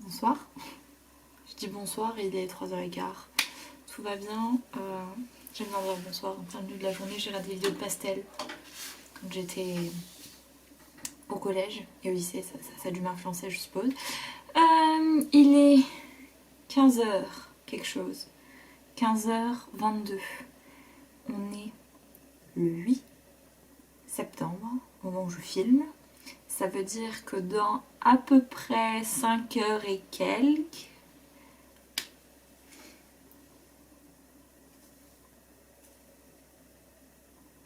Bonsoir. Je dis bonsoir et il est 3h15. Tout va bien. J'aime bien dire bonsoir en plein milieu de la journée. J'ai regardé des vidéos de pastel quand j'étais au collège et au lycée. Ça a dû m'influencer, je suppose. Il est 15h quelque chose. 15h22. On est le 8 septembre, au moment où je filme. Ça veut dire que dans à peu près 5 heures et quelques,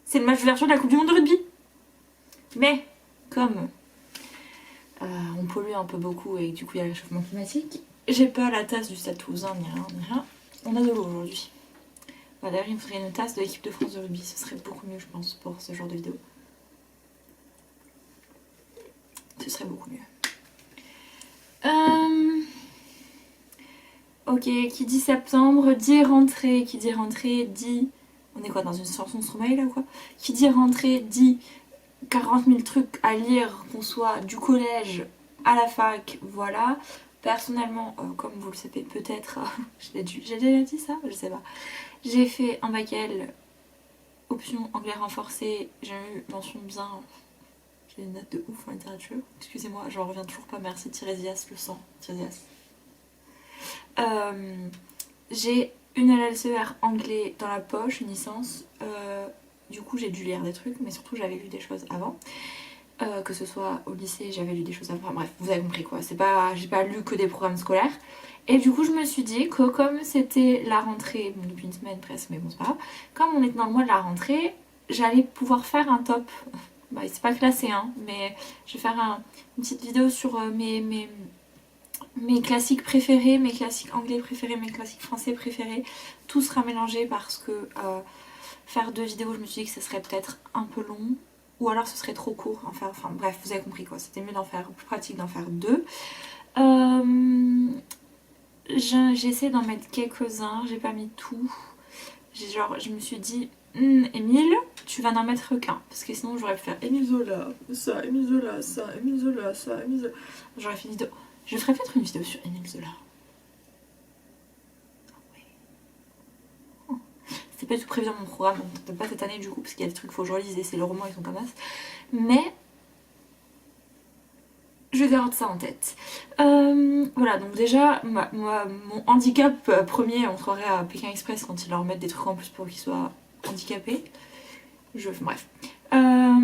c'est le match d'ouverture de la Coupe du Monde de rugby. Mais comme on pollue un peu beaucoup et du coup il y a le réchauffement climatique, j'ai pas la tasse du Stade Toulousain ni rien. On a de l'eau aujourd'hui. D'ailleurs il me faudrait une tasse de l'équipe de France de rugby, ce serait beaucoup mieux je pense pour ce genre de vidéo. Ce serait beaucoup mieux. Ok, qui dit septembre dit rentrée. Qui dit rentrée dit... On est quoi, dans une chanson de Stromae là ou quoi? Qui dit rentrée dit 40 000 trucs à lire, qu'on soit du collège à la fac, voilà. Personnellement, comme vous le savez peut-être, j'ai déjà dit ça, je sais pas. J'ai fait un bac L, option anglais renforcé, j'ai eu mention bien. J'ai une note de ouf en littérature. Excusez-moi, j'en reviens toujours pas, merci Tirésias, le sang, Tirésias. J'ai une LLCR anglais dans la poche, une licence. Du coup, j'ai dû lire des trucs, mais surtout, j'avais lu des choses avant. Que ce soit au lycée, j'avais lu des choses avant. Enfin, bref, vous avez compris quoi. C'est pas, j'ai pas lu que des programmes scolaires. Et du coup, je me suis dit que comme c'était la rentrée, bon, depuis une semaine presque, mais bon, c'est pas grave. Comme on est dans le mois de la rentrée, j'allais pouvoir faire un top. Bah, c'est pas classé, hein, mais je vais faire une petite vidéo sur mes classiques préférés, mes classiques anglais préférés, mes classiques français préférés. Tout sera mélangé parce que faire 2 vidéos, je me suis dit que ce serait peut-être un peu long. Ou alors ce serait trop court. Enfin bref, vous avez compris quoi. C'était mieux d'en faire, plus pratique d'en faire 2. J'essaie d'en mettre quelques-uns, j'ai pas mis tout. Je me suis dit, Émile, tu vas n'en mettre qu'un. Parce que sinon j'aurais pu faire Émile Zola, ça, Émile Zola, ça, Émile Zola, ça, Émile Zola. J'aurais fait une vidéo. Je ferais peut-être une vidéo sur Émile Zola. C'est pas tout prévu dans mon programme, donc peut-être pas cette année du coup, parce qu'il y a des trucs qu'il faut que je relise et c'est le roman, ils sont comme ça. Mais je garde ça en tête. Voilà, donc déjà, mon handicap premier, on croirait à Pékin Express quand ils leur mettent des trucs en plus pour qu'ils soient handicapés. Bref. Ça,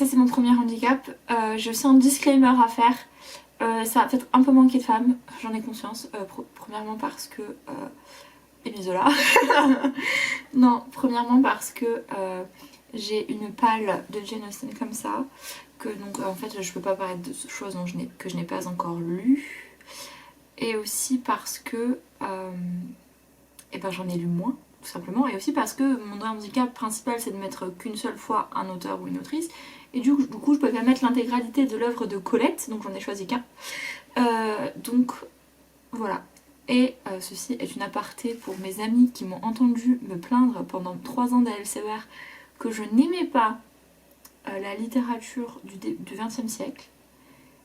c'est mon premier handicap. J'ai aussi un disclaimer à faire. Ça va peut-être un peu manquer de femmes, j'en ai conscience. Premièrement parce que... Émile Zola. Non, premièrement parce que j'ai une palle de Jane Austen comme ça. Que donc en fait je peux pas parler de choses que je n'ai pas encore lues. Et aussi parce que j'en ai lu moins, tout simplement. Et aussi parce que mon handicap principal c'est de mettre qu'une seule fois un auteur ou une autrice. Et du coup je peux pas mettre l'intégralité de l'œuvre de Colette, donc j'en ai choisi qu'un. Donc voilà. Et ceci est une aparté pour mes amis qui m'ont entendu me plaindre pendant 3 ans d'ALCER que je n'aimais pas la littérature du XXe siècle.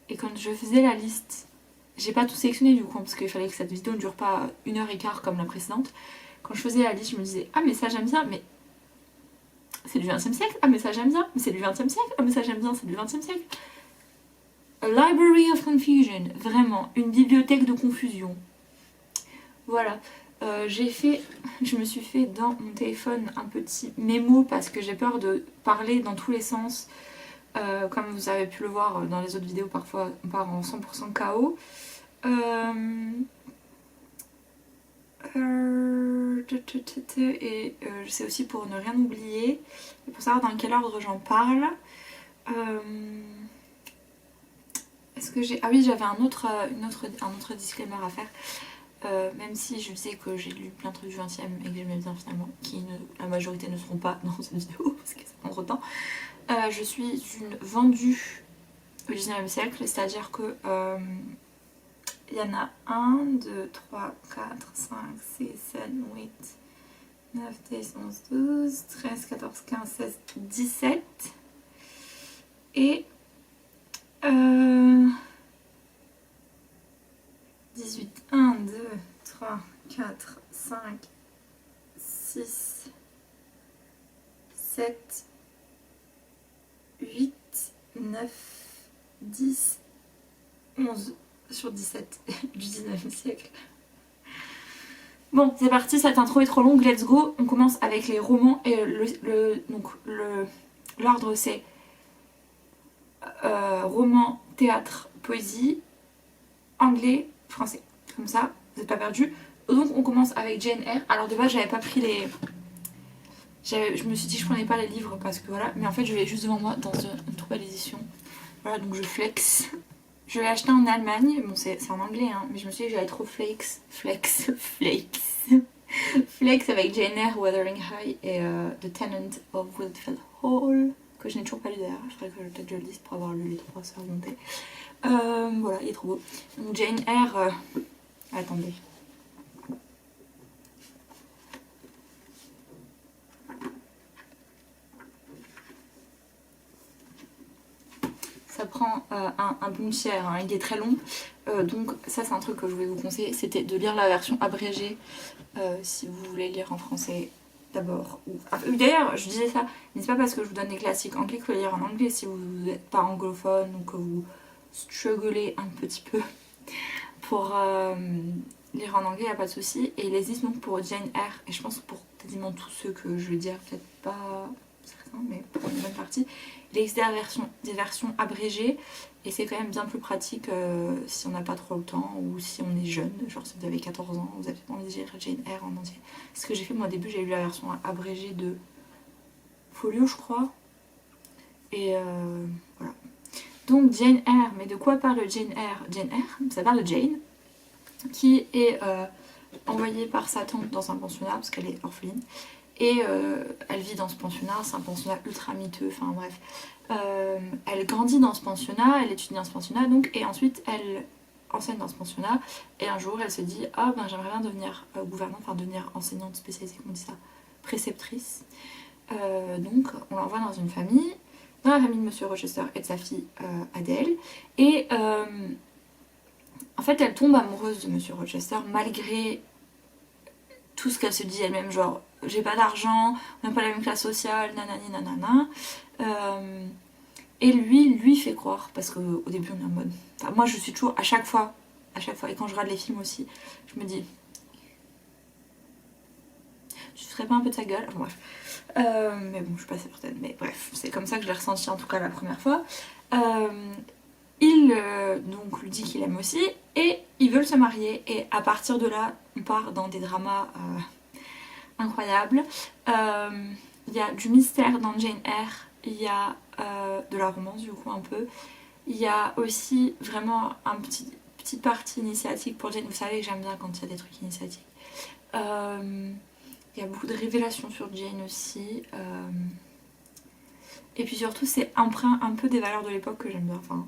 Et quand je faisais la liste, j'ai pas tout sélectionné du coup, parce qu'il fallait que cette vidéo ne dure pas 1h15 comme la précédente. Quand je faisais la liste, je me disais ah mais ça j'aime bien, mais c'est du XXe siècle, ah mais ça j'aime bien, mais c'est du XXe siècle, ah mais ça j'aime bien, c'est du XXe siècle. A library of confusion, vraiment, une bibliothèque de confusion. Voilà, je me suis fait dans mon téléphone un petit mémo parce que j'ai peur de parler dans tous les sens. Comme vous avez pu le voir dans les autres vidéos, parfois on part en 100% KO. Et c'est aussi pour ne rien oublier, et pour savoir dans quel ordre j'en parle. Est-ce que j'ai... Ah oui, j'avais un autre disclaimer à faire. Même si je sais que j'ai lu plein de trucs du 20e et que j'aimais bien finalement, la majorité ne seront pas dans cette vidéo parce que ça prend trop de temps. Je suis une vendue au 19e siècle, c'est-à-dire que il y en a 1, 2, 3, 4, 5, 6, 7, 8, 9, 10, 11, 12, 13, 14, 15, 16, 17 et 4, 5, 6, 7, 8, 9, 10, 11 sur 17 du 19e siècle. Bon, c'est parti, cette intro est trop longue, let's go. On commence avec les romans et l'ordre c'est roman, théâtre, poésie, anglais, français. Comme ça, vous n'êtes pas perdus. Donc on commence avec Jane Eyre. Alors de base, j'avais pas pris les... Je me suis dit que je prenais pas les livres parce que voilà. Mais en fait, je l'ai juste devant moi dans une trop belle édition. Voilà, donc je flex. Je l'ai acheté en Allemagne. Bon, c'est en anglais, hein. Mais je me suis dit que j'allais trop flex avec Jane Eyre, Wuthering Heights et The Tenant of Wildfell Hall. Que je n'ai toujours pas lu d'ailleurs. Je ferais que peut-être je le lise pour avoir lu les 3 sœurs montées. Voilà, il est trop beau. Donc Jane Eyre... Attendez. Ça prend un bon tiers, hein. Il est très long. Donc ça c'est un truc que je voulais vous conseiller, c'était de lire la version abrégée si vous voulez lire en français d'abord. D'ailleurs, je disais ça, mais c'est pas parce que je vous donne des classiques anglais que vous lire en anglais si vous n'êtes pas anglophone ou que vous strugglez un petit peu pour lire en anglais, y a pas de souci. Et il existe donc pour Jane Eyre, et je pense que pour quasiment tous ceux que je vais dire, peut-être pas certains, mais pour une bonne partie, il existe des versions abrégées, et c'est quand même bien plus pratique si on n'a pas trop le temps ou si on est jeune, genre si vous avez 14 ans, vous avez envie de lire Jane Eyre en entier. C'est ce que j'ai fait moi au début, j'ai lu la version abrégée de Folio, je crois, et voilà. Donc Jane Eyre, mais de quoi parle Jane Eyre? Jane Eyre, ça parle de Jane, qui est envoyée par sa tante dans un pensionnat, parce qu'elle est orpheline, et elle vit dans ce pensionnat, c'est un pensionnat ultra miteux, enfin bref. Elle grandit dans ce pensionnat, elle étudie dans ce pensionnat, donc, et ensuite elle enseigne dans ce pensionnat, et un jour elle se dit « Ah ben j'aimerais bien devenir gouvernante, enfin devenir enseignante spécialisée, comment on dit ça, préceptrice ». Donc on l'envoie dans une famille, dans la famille de Monsieur Rochester et de sa fille Adèle, et en fait elle tombe amoureuse de Monsieur Rochester malgré tout ce qu'elle se dit elle-même, genre j'ai pas d'argent, on n'a pas la même classe sociale, nanani nanana. Et lui fait croire, parce qu'au début on est en mode... Enfin, moi je suis toujours, à chaque fois, et quand je regarde les films aussi, je me dis... Tu te ferais pas un peu de sa gueule? Enfin, bref. Mais bon, je suis pas certaine, mais bref, c'est comme ça que je l'ai ressenti en tout cas la première fois. Il donc lui dit qu'il aime aussi, et ils veulent se marier, et à partir de là, on part dans des dramas incroyables. Il y a du mystère dans Jane Eyre, il y a de la romance du coup un peu, il y a aussi vraiment un petite partie initiatique pour Jane. Vous savez que j'aime bien quand il y a des trucs initiatiques. Il y a beaucoup de révélations sur Jane aussi, et puis surtout c'est empreint un peu des valeurs de l'époque que j'aime bien, enfin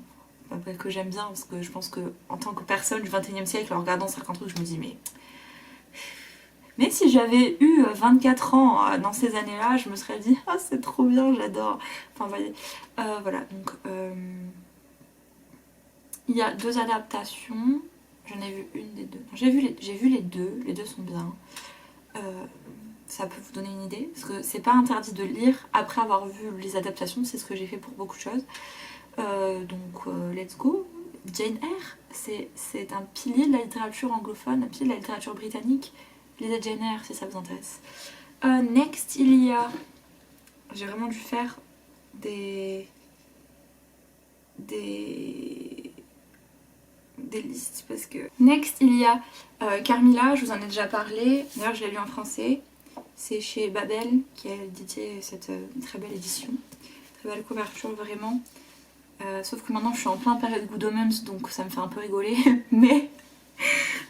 pas que j'aime bien parce que je pense que en tant que personne du 21e siècle en regardant certains trucs je me dis mais si j'avais eu 24 ans dans ces années-là, je me serais dit ah c'est trop bien, j'adore. Enfin vous voyez, voilà, donc il y a 2 adaptations, j'en ai vu une des 2. J'ai vu les deux sont bien. Ça peut vous donner une idée, parce que c'est pas interdit de lire après avoir vu les adaptations, c'est ce que j'ai fait pour beaucoup de choses. Donc let's go. Jane Eyre, c'est un pilier de la littérature anglophone, un pilier de la littérature britannique. Lisez Jane Eyre si ça vous intéresse. Next, il y a... J'ai vraiment dû faire des listes parce que... Next, il y a Carmilla, je vous en ai déjà parlé. D'ailleurs, je l'ai lu en français. C'est chez Babel qui a édité cette très belle édition. Très belle couverture, vraiment. Sauf que maintenant, je suis en plein période Good Omens, donc ça me fait un peu rigoler. Mais...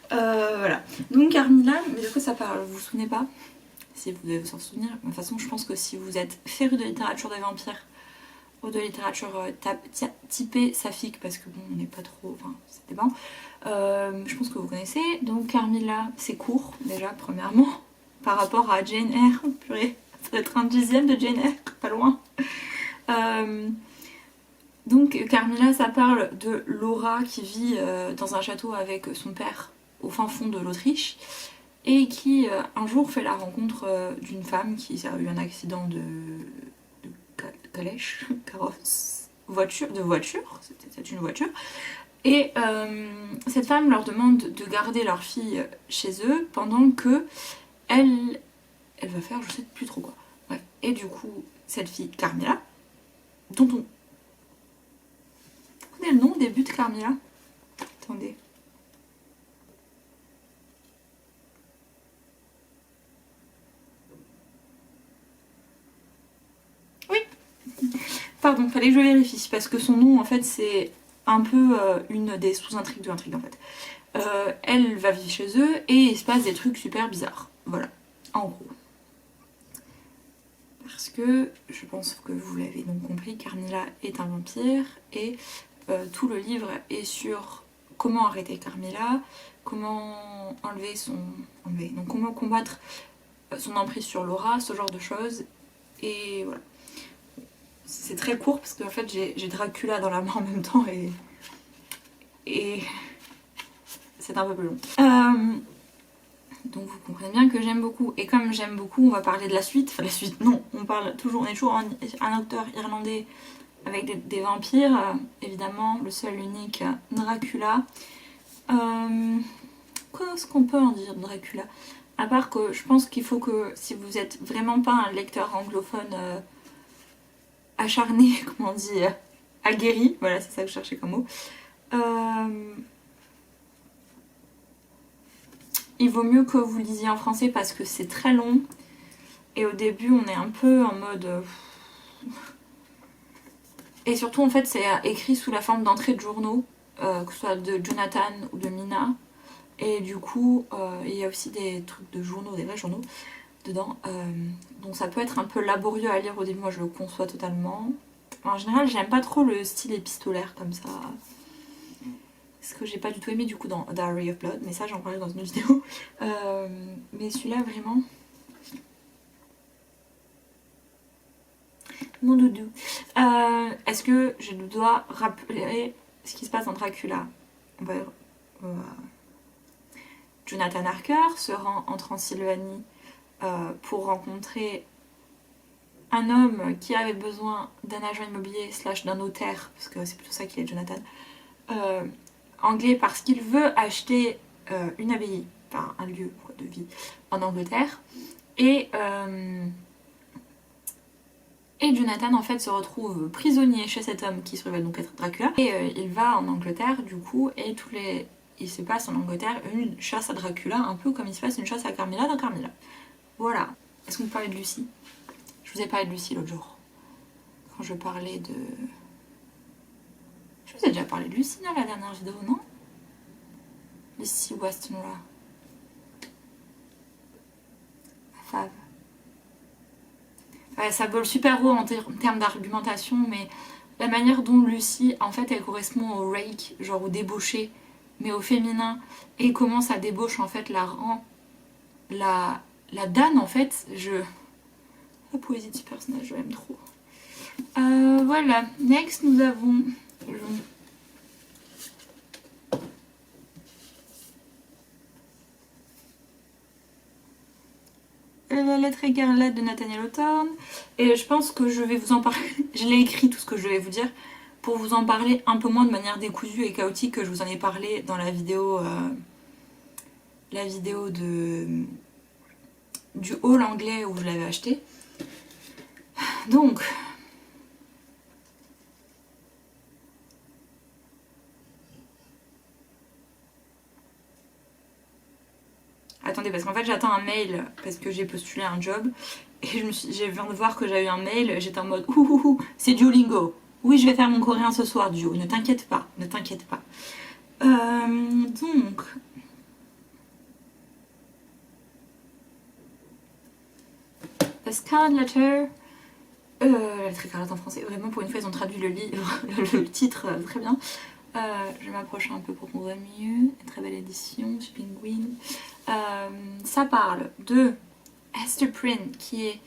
voilà. Donc Carmilla, mais de quoi ça parle? Vous vous souvenez pas? Si vous devez vous en souvenir. De toute façon, je pense que si vous êtes féru de littérature des vampires ou de littérature typée saphique, parce que bon, on n'est pas trop... Enfin, ça dépend. Je pense que vous connaissez. Donc Carmilla, c'est court, déjà, premièrement, par rapport à Jane Eyre. Purée, ça doit être un 10e de Jane Eyre, pas loin. Donc Carmilla, ça parle de Laura qui vit dans un château avec son père au fin fond de l'Autriche. et qui un jour fait la rencontre d'une femme qui a eu un accident de calèche, carrosse, de voiture, c'était une voiture, et cette femme leur demande de garder leur fille chez eux pendant que elle va faire je sais plus trop quoi. Bref. Et du coup, cette fille, Carmilla, dont on connaît le nom au début de Carmilla. Attendez. Oui. Pardon, fallait que je vérifie, parce que son nom, en fait, c'est un peu une des sous-intrigues de l'intrigue, en fait. Elle va vivre chez eux, et il se passe des trucs super bizarres. Voilà, en gros. Parce que, je pense que vous l'avez donc compris, Carmilla est un vampire, et tout le livre est sur comment arrêter Carmilla, comment enlever son... donc comment combattre son emprise sur Laura, ce genre de choses, et voilà. C'est très court parce qu'en fait j'ai Dracula dans la main en même temps et c'est un peu plus long. Donc vous comprenez bien que j'aime beaucoup. Et comme j'aime beaucoup, on va parler de la suite. Enfin la suite, non, on est toujours un auteur irlandais avec des vampires. Évidemment, le seul unique Dracula. Qu'est-ce qu'on peut en dire de Dracula? À part que je pense qu'il faut que si vous êtes vraiment pas un lecteur anglophone acharné, comment on dit, aguerri, voilà c'est ça que je cherchais comme mot, il vaut mieux que vous lisiez en français parce que c'est très long et au début on est un peu en mode... Et surtout en fait c'est écrit sous la forme d'entrées de journaux, que ce soit de Jonathan ou de Mina, et du coup il y a aussi des trucs de journaux, des vrais journaux dedans, donc ça peut être un peu laborieux à lire au début, moi je le conçois totalement. En général j'aime pas trop le style épistolaire comme ça, ce que j'ai pas du tout aimé du coup dans Diary of Blood, mais ça j'en parlerai dans une autre vidéo. Mais celui-là vraiment... Mon doudou. Est-ce que je dois rappeler ce qui se passe dans Dracula? Jonathan Harker se rend en Transylvanie pour rencontrer un homme qui avait besoin d'un agent immobilier / d'un notaire, parce que c'est plutôt ça qu'il est, Jonathan, anglais, parce qu'il veut acheter une abbaye, enfin un lieu de vie en Angleterre, et Jonathan en fait se retrouve prisonnier chez cet homme qui se révèle donc être Dracula, et il va en Angleterre du coup, et il se passe en Angleterre une chasse à Dracula, un peu comme il se passe une chasse à Carmilla dans Carmilla. Voilà. Est-ce qu'on peut parler de Lucie? Je vous ai parlé de Lucie l'autre jour, quand je parlais de... Je vous ai déjà parlé de Lucie dans la dernière vidéo, non? Lucie Westenra. Fave. Ouais, ça vole super haut en termes d'argumentation, mais la manière dont Lucie, en fait, elle correspond au rake, genre au débauché, mais au féminin, et comment ça débauche, en fait, la rend... La damne, en fait, La poésie de ce personnage, je l'aime trop. Voilà, next, nous avons... La lettre écarlate de Nathaniel Hawthorne, et je pense que je vais vous en parler, je l'ai écrit tout ce que je vais vous dire, pour vous en parler un peu moins de manière décousue et chaotique que je vous en ai parlé dans la vidéo du haul anglais où je l'avais acheté. Donc, attendez, parce qu'en fait j'attends un mail parce que j'ai postulé un job et j'ai viens de voir que j'avais eu un mail, j'étais en mode ouh, c'est Duolingo. Oui, je vais faire mon coréen ce soir, Duo, ne t'inquiète pas, ne t'inquiète pas. Donc... The Scarlet Letter, la lettre écarlate en français, vraiment pour une fois ils ont traduit le livre, le titre très bien. Je vais m'approcher un peu pour qu'on voit mieux. Très belle édition chez Penguin. Ça parle de Esther Prynne, qui est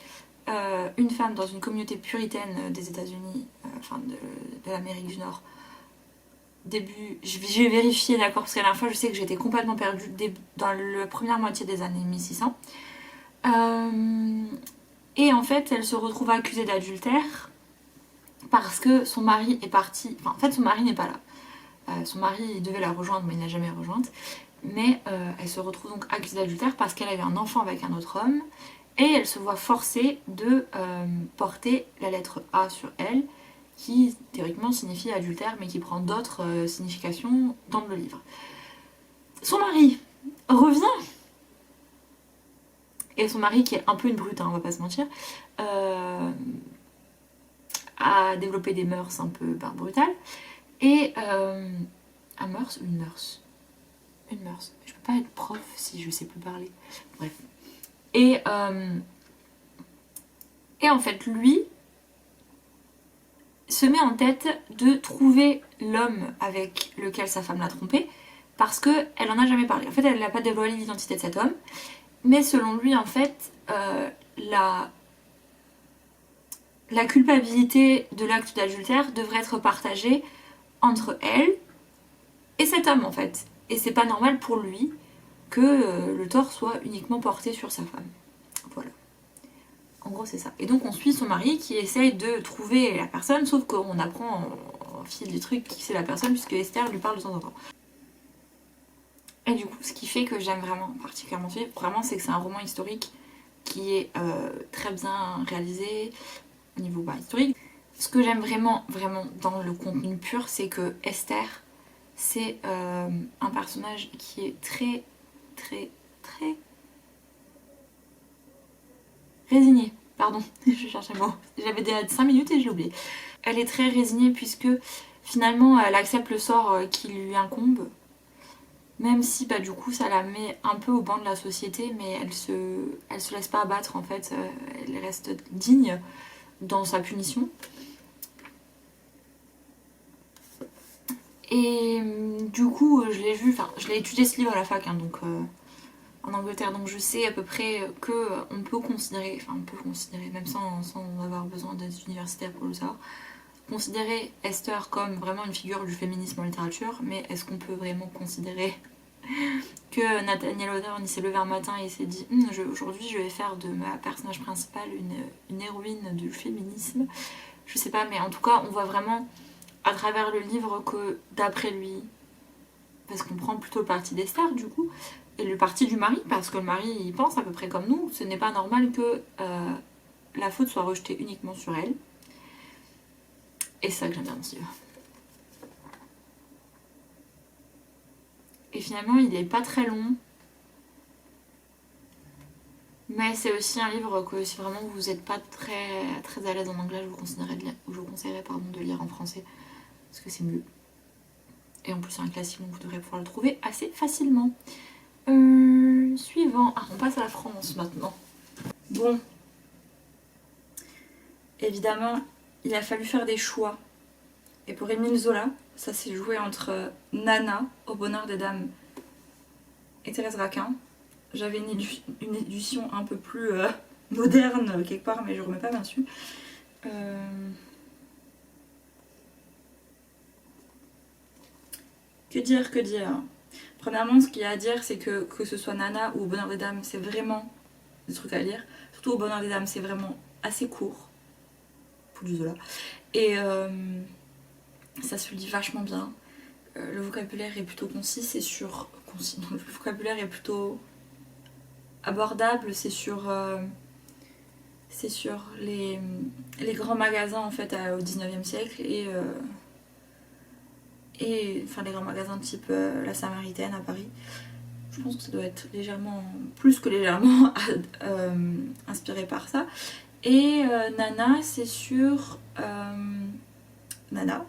une femme dans une communauté puritaine des États-Unis, enfin de l'Amérique du Nord, début, j'ai vérifié, d'accord, parce qu'à la fin je sais que j'étais complètement perdue dans la première moitié des années 1600. Et en fait, elle se retrouve accusée d'adultère parce que son mari est parti. Enfin, en fait, son mari n'est pas là. Son mari devait la rejoindre, mais il n'a jamais rejointe. Mais elle se retrouve donc accusée d'adultère parce qu'elle avait un enfant avec un autre homme. Et elle se voit forcée de porter la lettre A sur elle, qui théoriquement signifie adultère, mais qui prend d'autres significations dans le livre. Son mari revient, et son mari, qui est un peu une brute, hein, on va pas se mentir, a développé des mœurs un peu brutales. Et un mœurs ou une mœurs? Une mœurs. Je peux pas être prof si je sais plus parler. Bref. Et en fait, lui se met en tête de trouver l'homme avec lequel sa femme l'a trompé parce qu'elle en a jamais parlé. En fait, elle n'a pas dévoilé l'identité de cet homme. Mais selon lui, en fait, la culpabilité de l'acte d'adultère devrait être partagée entre elle et cet homme, en fait. Et c'est pas normal pour lui que le tort soit uniquement porté sur sa femme. Voilà. En gros, c'est ça. Et donc, on suit son mari qui essaye de trouver la personne, sauf qu'on apprend en fil du truc qui c'est la personne, puisque Esther lui parle de temps en temps. Et du coup, ce qui fait que j'aime vraiment particulièrement ce livre, vraiment, c'est que c'est un roman historique qui est très bien réalisé au niveau historique. Ce que j'aime vraiment, vraiment dans le contenu pur, c'est que Esther, c'est un personnage qui est très, très, très résignée. Pardon, je cherchais le mot. J'avais déjà 5 minutes et je l'ai oublié. Elle est très résignée puisque finalement elle accepte le sort qui lui incombe. Même si du coup ça la met un peu au banc de la société, mais elle se laisse pas abattre en fait. Elle reste digne dans sa punition. Et du coup je l'ai vu, enfin je l'ai étudié ce livre à la fac, hein, donc en Angleterre, donc je sais à peu près que on peut considérer, même sans avoir besoin d'être universitaire pour le savoir, considérer Esther comme vraiment une figure du féminisme en littérature, mais est-ce qu'on peut vraiment considérer que Nathaniel Hawthorne s'est levé un matin et s'est dit aujourd'hui je vais faire de ma personnage principale une héroïne du féminisme? Je sais pas, mais en tout cas on voit vraiment à travers le livre que d'après lui, parce qu'on prend plutôt le parti d'Esther du coup, et le parti du mari, parce que le mari il pense à peu près comme nous, ce n'est pas normal que la faute soit rejetée uniquement sur elle. Et c'est ça que j'aime bien dans ce livre. Et finalement il est pas très long, mais c'est aussi un livre que si vraiment vous n'êtes pas très, très à l'aise en anglais, je vous conseillerais de lire en français, parce que c'est mieux. Et en plus c'est un classique, donc vous devrez pouvoir le trouver assez facilement. Suivant. Ah, on passe à la France maintenant. Bon. Évidemment, il a fallu faire des choix. Et pour Émile Zola, ça s'est joué entre Nana, Au bonheur des dames, et Thérèse Raquin. J'avais une édition un peu plus moderne quelque part, mais je remets pas bien dessus. Que dire. Premièrement, ce qu'il y a à dire, c'est que ce soit Nana ou Au bonheur des dames, c'est vraiment des trucs à lire. Surtout Au bonheur des dames, c'est vraiment assez court pour du Zola. Et ça se lit vachement bien. Le vocabulaire est plutôt concis, le vocabulaire est plutôt abordable, c'est sur les grands magasins en fait au 19e siècle et enfin les grands magasins type la Samaritaine à Paris. Je pense que ça doit être plus que légèrement inspiré par ça. Et Nana, c'est sur Nana,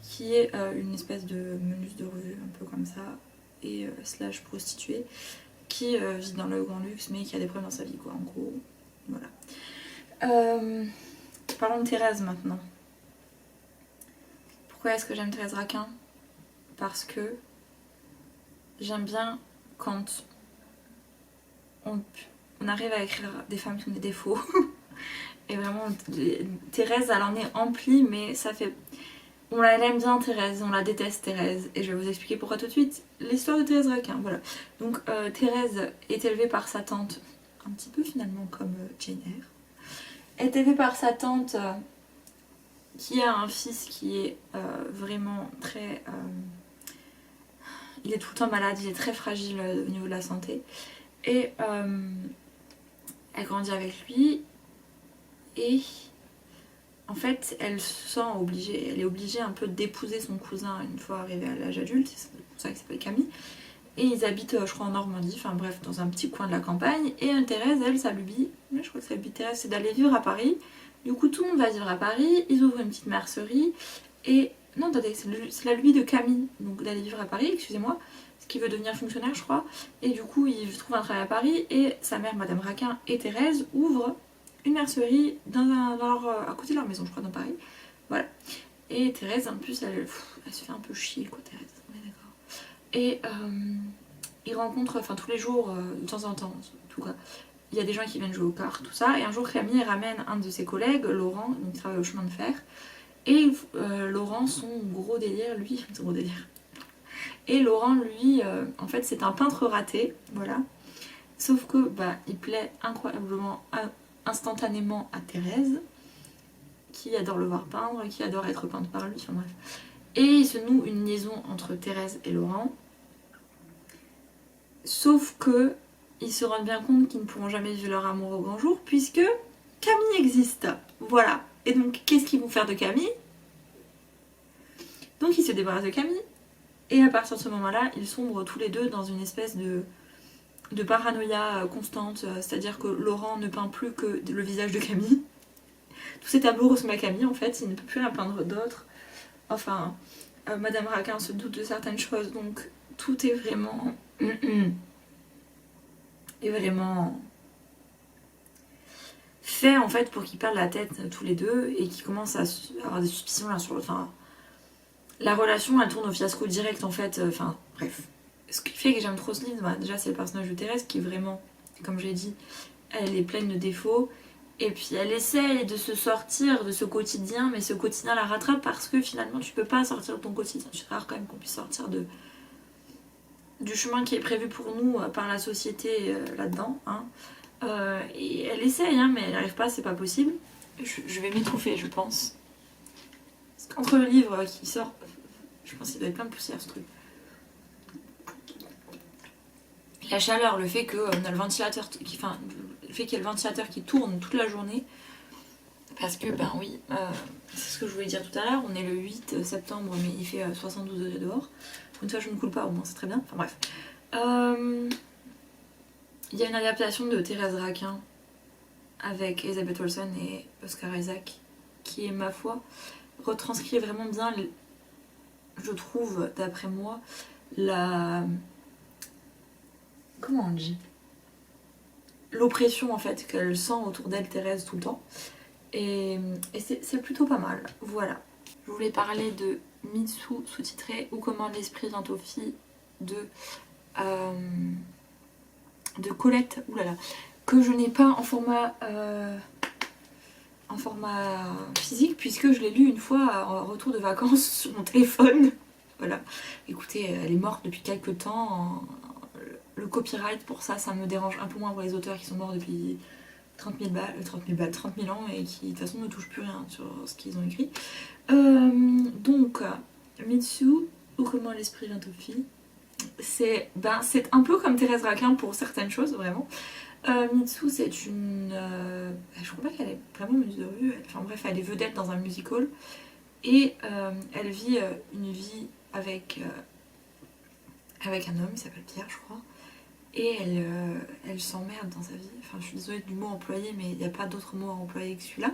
qui est une espèce de meneuse de revue, un peu comme ça, et slash prostituée, qui vit dans le grand luxe, mais qui a des problèmes dans sa vie, quoi, en gros. Voilà. Parlons de Thérèse, maintenant. Pourquoi est-ce que j'aime Thérèse Raquin? Parce que j'aime bien quand on arrive à écrire des femmes qui ont des défauts. Et vraiment, Thérèse, elle en est emplie, mais ça fait... elle aime bien Thérèse, on la déteste Thérèse, et je vais vous expliquer pourquoi tout de suite. L'histoire de Thérèse Raquin, voilà. Donc Thérèse est élevée par sa tante, un petit peu finalement comme Jane Eyre, est élevée par sa tante qui a un fils qui est vraiment très... il est tout le temps malade, il est très fragile au niveau de la santé, et elle grandit avec lui, et... En fait, elle se sent obligée, elle est obligée un peu d'épouser son cousin une fois arrivée à l'âge adulte, c'est pour ça qu'il s'appelle Camille. Et ils habitent, je crois, en Normandie, enfin bref, dans un petit coin de la campagne. Et Thérèse, elle, sa lubie, mais je crois que sa lubie Thérèse, c'est d'aller vivre à Paris. Du coup, tout le monde va vivre à Paris, ils ouvrent une petite mercerie. Et non, attendez, c'est la lubie de Camille, donc d'aller vivre à Paris, excusez-moi, ce qui veut devenir fonctionnaire, je crois. Et du coup, il trouve un travail à Paris, et sa mère, Madame Raquin, et Thérèse ouvrent une mercerie à côté de leur maison, je crois, dans Paris. Voilà. Et Thérèse, en plus, elle se fait un peu chier, quoi, Thérèse. On est d'accord. Et ils rencontrent, enfin, tous les jours, de temps en temps, en tout cas, il y a des gens qui viennent jouer aux cartes, tout ça. Et un jour, Camille ramène un de ses collègues, Laurent, donc il travaille au chemin de fer. Et Laurent, son gros délire, lui, son gros délire. Et Laurent, lui, en fait, c'est un peintre raté, voilà. Sauf que, il plaît incroyablement instantanément à Thérèse, qui adore le voir peindre, qui adore être peinte par lui, enfin bref. Et il se noue une liaison entre Thérèse et Laurent. Sauf que ils se rendent bien compte qu'ils ne pourront jamais vivre leur amour au grand jour, puisque Camille existe. Voilà. Et donc, qu'est-ce qu'ils vont faire de Camille? Donc, ils se débarrassent de Camille. Et à partir de ce moment-là, ils sombrent tous les deux dans une espèce de paranoïa constante, c'est-à-dire que Laurent ne peint plus que le visage de Camille. Tous ces tableaux ressemblent à Camille en fait, il ne peut plus rien peindre d'autre. Enfin, Madame Raquin se doute de certaines choses, donc tout est vraiment... est vraiment fait en fait pour qu'ils perdent la tête tous les deux et qu'ils commencent à avoir des suspicions là sur... Enfin, la relation elle tourne au fiasco direct en fait, enfin bref. Ce qui fait que j'aime trop ce livre, déjà c'est le personnage de Thérèse qui est vraiment, comme j'ai dit, elle est pleine de défauts. Et puis elle essaye de se sortir de ce quotidien, mais ce quotidien la rattrape parce que finalement tu peux pas sortir de ton quotidien. C'est rare quand même qu'on puisse sortir du chemin qui est prévu pour nous par la société là-dedans. Hein. Et elle essaye, hein, mais elle n'arrive pas, c'est pas possible. Je vais m'étouffer, je pense. Parce qu'entre le livre qui sort, je pense qu'il doit être plein de poussière ce truc. La chaleur, le fait qu'on a le ventilateur le fait qu'il y ait le ventilateur qui tourne toute la journée, parce que oui, c'est ce que je voulais dire tout à l'heure, on est le 8 septembre mais il fait 72 degrés dehors. Pour une fois je ne coule pas, au moins c'est très bien, enfin bref. Il y a une adaptation de Thérèse Raquin avec Elizabeth Olsen et Oscar Isaac qui est, ma foi, retranscrit vraiment bien, je trouve, d'après moi, comment on dit, l'oppression en fait qu'elle sent autour d'elle, Thérèse, tout le temps. Et c'est plutôt pas mal. Voilà. Je voulais parler de Mitsu sous-titré Ou comment l'esprit vient aux filles de Colette, oulala, que je n'ai pas en format physique puisque je l'ai lu une fois en retour de vacances sur mon téléphone. Voilà. Écoutez, elle est morte depuis quelques temps. Le copyright pour ça, ça me dérange un peu moins pour les auteurs qui sont morts depuis 30 000 ans et qui de toute façon ne touchent plus rien sur ce qu'ils ont écrit. Donc, Mitsu, ou comment l'esprit vient aux filles, c'est un peu comme Thérèse Raquin pour certaines choses, vraiment. Mitsu, c'est une... je crois pas qu'elle est vraiment muse de rue, enfin bref, elle est vedette dans un musical et elle vit une vie avec un homme, il s'appelle Pierre, je crois. Et elle s'emmerde dans sa vie. Enfin, je suis désolée du mot employé, mais il n'y a pas d'autre mot à employer que celui-là.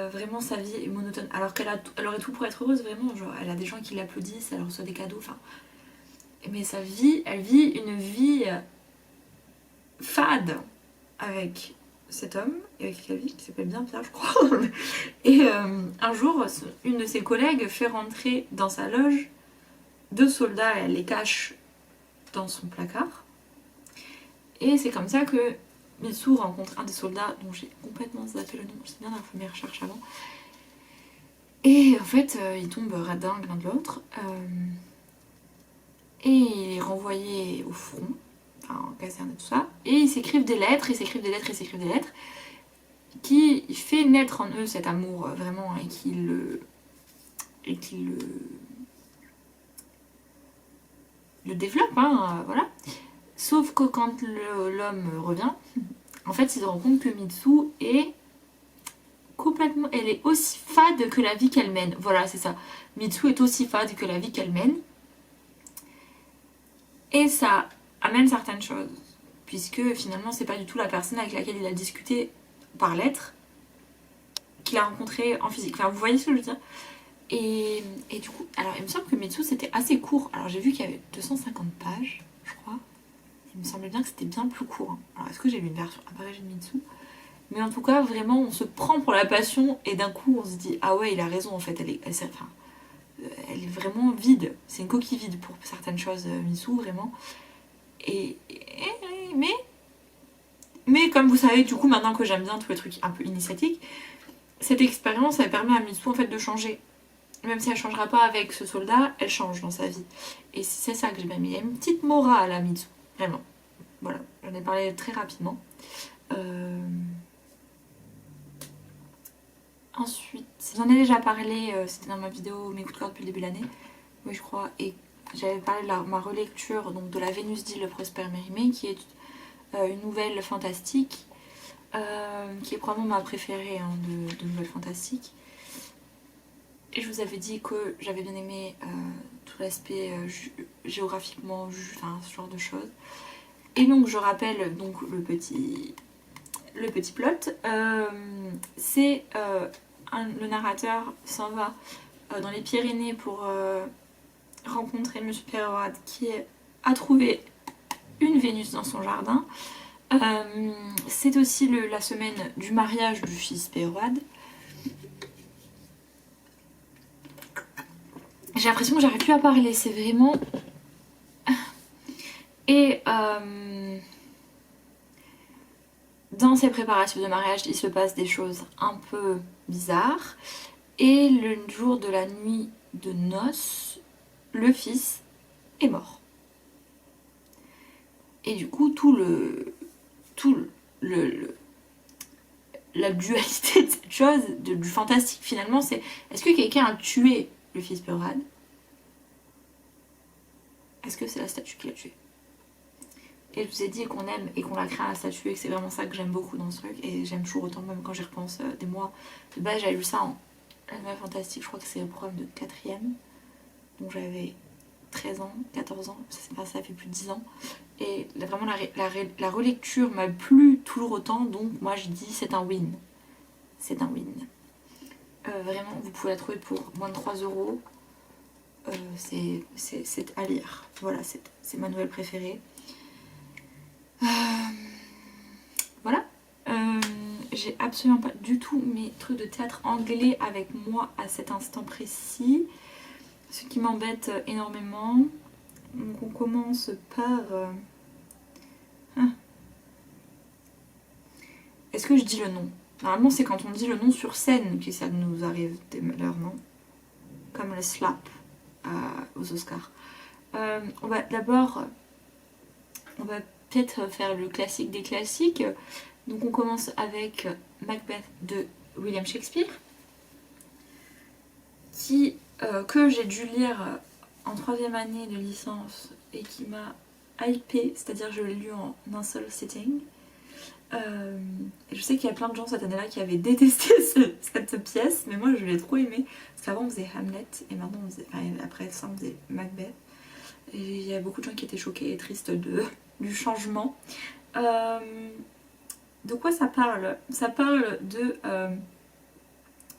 Vraiment, sa vie est monotone. Alors qu'elle aurait tout pour être heureuse, vraiment. Genre, elle a des gens qui l'applaudissent, elle reçoit des cadeaux. Enfin, mais elle vit une vie fade avec cet homme, et avec la vie qui s'appelle bien Pierre, je crois. Et un jour, une de ses collègues fait rentrer dans sa loge 2 soldats, et elle les cache dans son placard. Et c'est comme ça que Mitsu rencontre un des soldats dont j'ai complètement zappé le nom, je sais bien d'avoir fait mes recherches avant. Et en fait, il tombe radin l'un de l'autre. Et il est renvoyé au front, enfin en caserne et tout ça. Et ils s'écrivent des lettres, ils s'écrivent des lettres, ils s'écrivent des lettres, qui fait naître en eux cet amour vraiment et qui le développe, hein, voilà. Sauf que quand l'homme revient, en fait, il se rend compte que Mitsu est complètement... Elle est aussi fade que la vie qu'elle mène. Voilà, c'est ça. Mitsu est aussi fade que la vie qu'elle mène. Et ça amène certaines choses. Puisque finalement, c'est pas du tout la personne avec laquelle il a discuté par lettre qu'il a rencontré en physique. Enfin, vous voyez ce que je veux dire. Et du coup, alors il me semble que Mitsu c'était assez court. Alors j'ai vu qu'il y avait 250 pages, je crois. Il me semblait bien que c'était bien plus court. Hein. Alors est-ce que j'ai lu une version abrégée de Mitsu? Mais en tout cas, vraiment, on se prend pour la passion et d'un coup, on se dit ah ouais, il a raison en fait. Elle est vraiment vide. C'est une coquille vide pour certaines choses, Mitsu, vraiment. Mais comme vous savez, du coup, maintenant que j'aime bien tous les trucs un peu initiatiques, cette expérience, elle permet à Mitsu en fait de changer. Même si elle changera pas avec ce soldat, elle change dans sa vie. Et c'est ça que j'ai bien mis. Il y a une petite morale à Mitsu, vraiment. Voilà, j'en ai parlé très rapidement. Ensuite, j'en ai déjà parlé, c'était dans ma vidéo mes coups de cœur depuis le début de l'année, oui je crois, et j'avais parlé de ma relecture donc, de la Vénus d'Île de Prosper Mérimée, qui est une nouvelle fantastique, qui est probablement ma préférée hein, de nouvelles fantastiques. Et je vous avais dit que j'avais bien aimé tout l'aspect géographiquement, enfin ce genre de choses. Et donc je rappelle donc le petit plot. C'est le narrateur s'en va dans les Pyrénées pour rencontrer Monsieur Peyrade qui a trouvé une Vénus dans son jardin. C'est aussi la semaine du mariage du fils Peyrade. J'ai l'impression que j'arrive plus à parler, c'est vraiment... Et dans ces préparatifs de mariage, il se passe des choses un peu bizarres. Et le jour de la nuit de noces, le fils est mort. Et du coup, la dualité de cette chose, du fantastique finalement, c'est est-ce que quelqu'un a tué le fils Peyrade? Est-ce que c'est la statue qui l'a tué? Et je vous ai dit qu'on aime et qu'on la crée à la statue et que c'est vraiment ça que j'aime beaucoup dans ce truc. Et j'aime toujours autant, même quand j'y repense des mois. De base, j'avais lu ça en animal fantastique, je crois que c'est le programme de 4ème. Donc j'avais 13 ans, 14 ans, ça fait plus de 10 ans. Et vraiment la relecture m'a plu toujours autant, donc moi je dis c'est un win. C'est un win. Vraiment, vous pouvez la trouver pour moins de 3€. C'est à lire. Voilà, c'est ma nouvelle préférée. Voilà. J'ai absolument pas du tout mes trucs de théâtre anglais avec moi à cet instant précis. Ce qui m'embête énormément. Donc on commence par... Est-ce que je dis le nom? Normalement c'est quand on dit le nom sur scène que ça nous arrive des malheurs, non? Comme le slap aux Oscars. On va d'abord... On va peut-être faire le classique des classiques. Donc on commence avec Macbeth de William Shakespeare, que j'ai dû lire en 3ème année de licence et qui m'a hypée, c'est-à-dire que je l'ai lu en un seul sitting. Et je sais qu'il y a plein de gens cette année-là qui avaient détesté cette pièce, mais moi je l'ai trop aimée. Parce qu'avant on faisait Hamlet et maintenant on faisait, après ça on faisait Macbeth. Et il y a beaucoup de gens qui étaient choqués et tristes du changement. De quoi ça parle? Ça parle de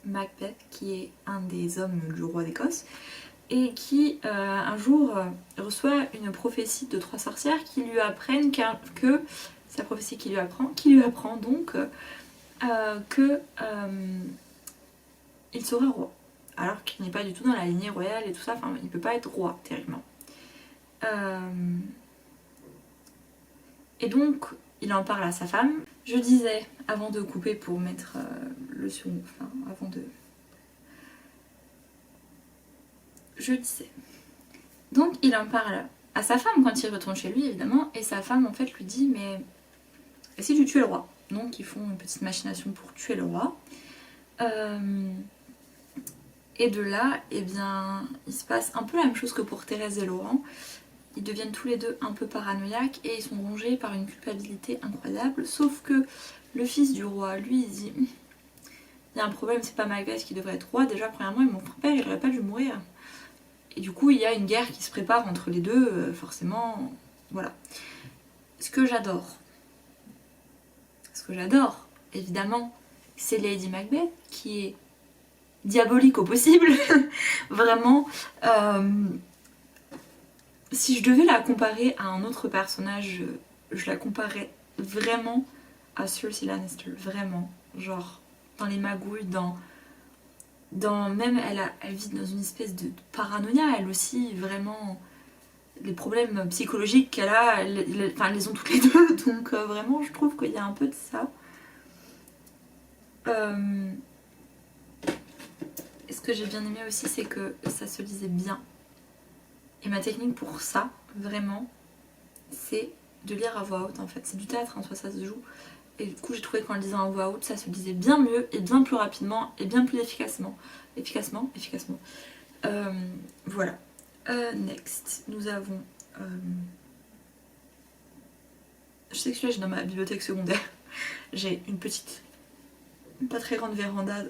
Macbeth, qui est un des hommes du roi d'Écosse, et qui un jour reçoit une prophétie de 3 sorcières qui lui apprennent que sa prophétie qui lui apprend donc que il sera roi, alors qu'il n'est pas du tout dans la lignée royale et tout ça, enfin il peut pas être roi théoriquement. Et donc il en parle à sa femme. Je disais, avant de couper pour mettre le son, enfin avant de je disais. Donc il en parle à sa femme quand il retourne chez lui évidemment, et sa femme en fait lui dit mais et si tu tuais le roi? Donc ils font une petite machination pour tuer le roi. Et de là, eh bien, il se passe un peu la même chose que pour Thérèse et Laurent. Ils deviennent tous les deux un peu paranoïaques et ils sont rongés par une culpabilité incroyable. Sauf que le fils du roi, lui, il dit il y a un problème, c'est pas Macbeth qui devrait être roi. Déjà, premièrement, mon père, il aurait pas dû mourir. Et du coup, il y a une guerre qui se prépare entre les deux, forcément. Voilà. Ce que j'adore, évidemment, c'est Lady Macbeth qui est diabolique au possible. Vraiment. Si je devais la comparer à un autre personnage, je la comparerais vraiment à Cersei Lannister. Vraiment. Genre, dans les magouilles, même elle vit dans une espèce de paranoïa, elle aussi, vraiment. Les problèmes psychologiques qu'elle a, elles les ont toutes les deux. Donc vraiment, je trouve qu'il y a un peu de ça. Et ce que j'ai bien aimé aussi, c'est que ça se lisait bien. Et ma technique pour ça, vraiment, c'est de lire à voix haute en fait. C'est du théâtre, soit ça se joue. Et du coup, j'ai trouvé qu'en le lisant à voix haute, ça se lisait bien mieux et bien plus rapidement et bien plus efficacement. Efficacement. Voilà. Next, nous avons... Je sais que celui-là, j'ai dans ma bibliothèque secondaire. J'ai une petite, pas très grande véranda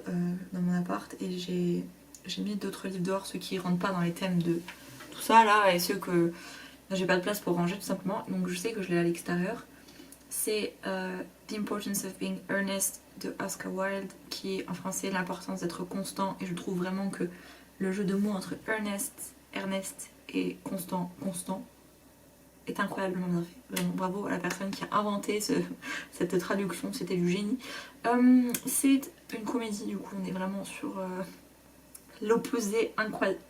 dans mon appart et j'ai mis d'autres livres dehors, ceux qui rentrent pas dans les thèmes de tout ça là et ceux que j'ai pas de place pour ranger tout simplement. Donc je sais que je l'ai à l'extérieur. C'est The Importance of Being Earnest de Oscar Wilde, qui est en français l'importance d'être constant, et je trouve vraiment que le jeu de mots entre Ernest et constant est incroyablement bien fait. Vraiment bravo à la personne qui a inventé cette traduction, c'était du génie. C'est une comédie, du coup on est vraiment sur l'opposé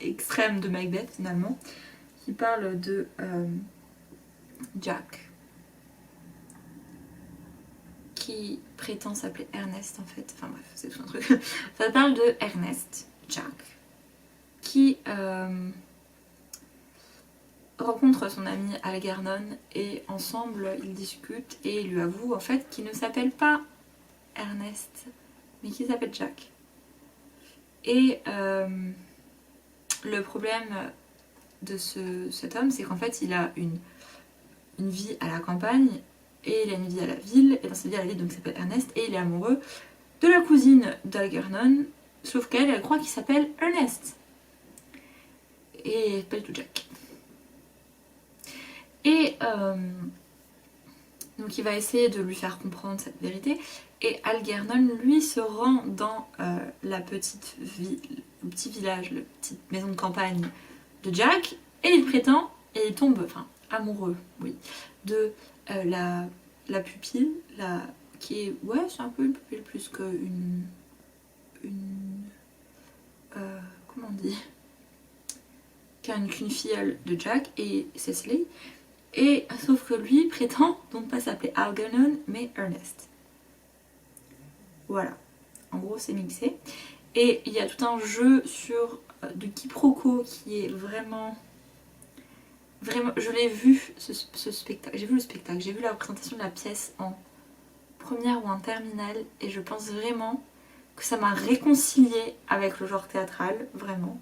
extrême de Macbeth finalement, qui parle de Jack, qui prétend s'appeler Ernest en fait, enfin bref, c'est tout un truc. Ça parle de Ernest, Jack, qui rencontre son ami Algernon et ensemble ils discutent et il lui avoue en fait qu'il ne s'appelle pas Ernest, mais qu'il s'appelle Jack. Et le problème de cet homme, c'est qu'en fait il a une vie à la campagne et il a une vie à la ville, et dans cette vie à la ville donc il s'appelle Ernest et il est amoureux de la cousine d'Algernon, sauf elle croit qu'il s'appelle Ernest et pas du tout Jack. Et donc il va essayer de lui faire comprendre cette vérité, et Algernon lui se rend dans le petit village, la petite maison de campagne de Jack, et il prétend, et il tombe, amoureux, oui, de la pupille, qui est, ouais, c'est un peu une pupille plus qu'une... comment on dit, qu'une filleule de Jack et Cecily. Et sauf que lui prétend donc pas s'appeler Algernon mais Ernest. Voilà, en gros c'est mixé. Et il y a tout un jeu sur de quiproquo qui est vraiment... je l'ai vu ce spectacle, j'ai vu le spectacle, j'ai vu la représentation de la pièce en première ou en terminale, et je pense vraiment que ça m'a réconciliée avec le genre théâtral, vraiment.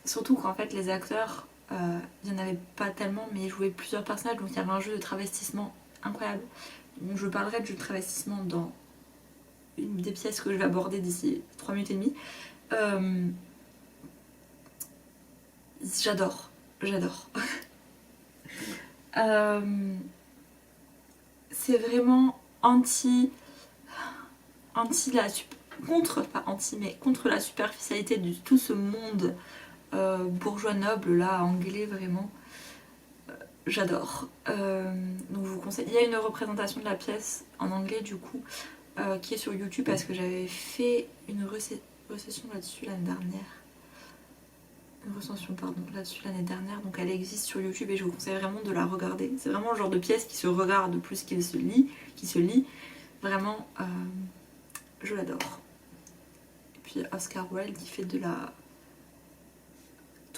Surtout qu'en fait les acteurs, il n'y en avait pas tellement, mais ils jouaient plusieurs personnages, donc il y avait un jeu de travestissement incroyable. Donc je parlerai de jeu de travestissement dans une des pièces que je vais aborder d'ici 3 minutes et demie. J'adore. C'est vraiment contre la superficialité de tout ce monde bourgeois noble là, anglais, vraiment. J'adore. Donc je vous conseille. Il y a une représentation de la pièce en anglais du coup qui est sur YouTube, parce que j'avais fait une recension là-dessus l'année dernière. L'année dernière, donc elle existe sur YouTube et je vous conseille vraiment de la regarder. C'est vraiment le genre de pièce qui se regarde plus qu'il se lit. Vraiment, je l'adore. Et puis Oscar Wilde qui fait de la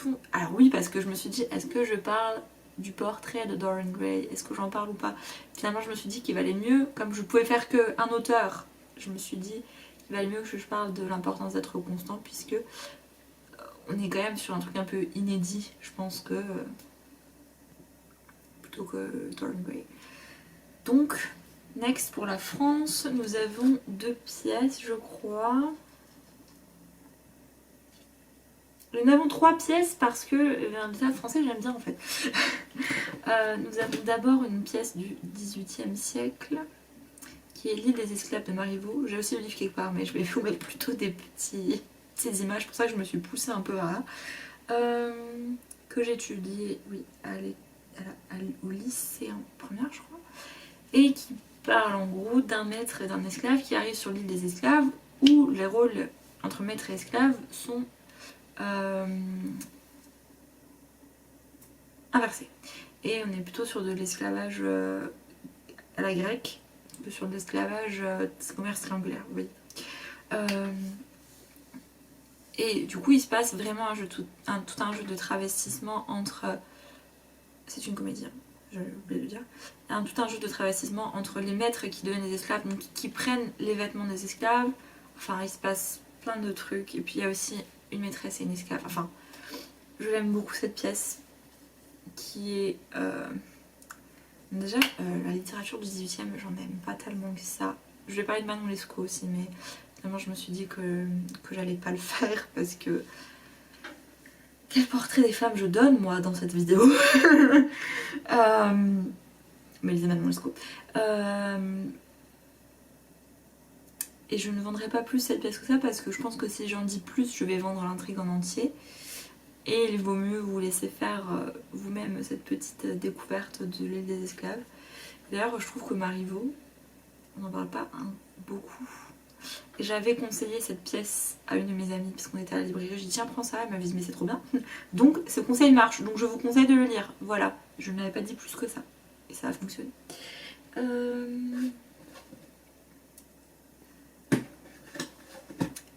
tout. Alors oui, parce que je me suis dit, est-ce que je parle du portrait de Dorian Gray? Est-ce que j'en parle ou pas? Finalement, je me suis dit qu'il valait mieux, comme je pouvais faire qu'un auteur, je me suis dit qu'il valait mieux que je parle de l'importance d'être constant, puisque on est quand même sur un truc un peu inédit, je pense que plutôt que Dorian Gray. Donc, next pour la France, nous avons 2 pièces, je crois. Nous avons 3 pièces parce que le français j'aime bien en fait. Nous avons d'abord une pièce du XVIIIe siècle qui est L'île des esclaves de Marivaux. J'ai aussi le livre quelque part, mais je vais vous mettre plutôt des petites images, c'est pour ça que je me suis poussée un peu vers là. Que j'étudiais, oui, au lycée en première, je crois, et qui parle en gros d'un maître et d'un esclave qui arrive sur l'île des esclaves où les rôles entre maître et esclave sont inversés. Et on est plutôt sur de l'esclavage à la grecque, sur de l'esclavage commerce triangulaire, oui. Et du coup, il se passe vraiment tout un jeu de travestissement entre... C'est une comédie, j'ai oublié de le dire. Tout un jeu de travestissement entre les maîtres qui deviennent des esclaves, donc qui prennent les vêtements des esclaves. Enfin, il se passe plein de trucs. Et puis, il y a aussi une maîtresse et une esclave. Enfin, je l'aime beaucoup cette pièce qui est... Déjà, la littérature du 18e, j'en aime pas tellement que ça. Je vais parler de Manon Lescaut aussi, mais finalement je me suis dit que j'allais pas le faire parce que... Quel portrait des femmes je donne, moi, dans cette vidéo. Mais lisez Manon Lescaut. Et je ne vendrai pas plus cette pièce que ça parce que je pense que si j'en dis plus, je vais vendre l'intrigue en entier. Et il vaut mieux vous laisser faire vous-même cette petite découverte de l'île des esclaves. D'ailleurs, je trouve que Marivaux, on n'en parle pas beaucoup. Et j'avais conseillé cette pièce à une de mes amies parce qu'on était à la librairie. J'ai dit tiens, prends ça. Elle m'avait dit mais c'est trop bien. Donc ce conseil marche. Donc je vous conseille de le lire. Voilà. Je n'avais pas dit plus que ça. Et ça a fonctionné.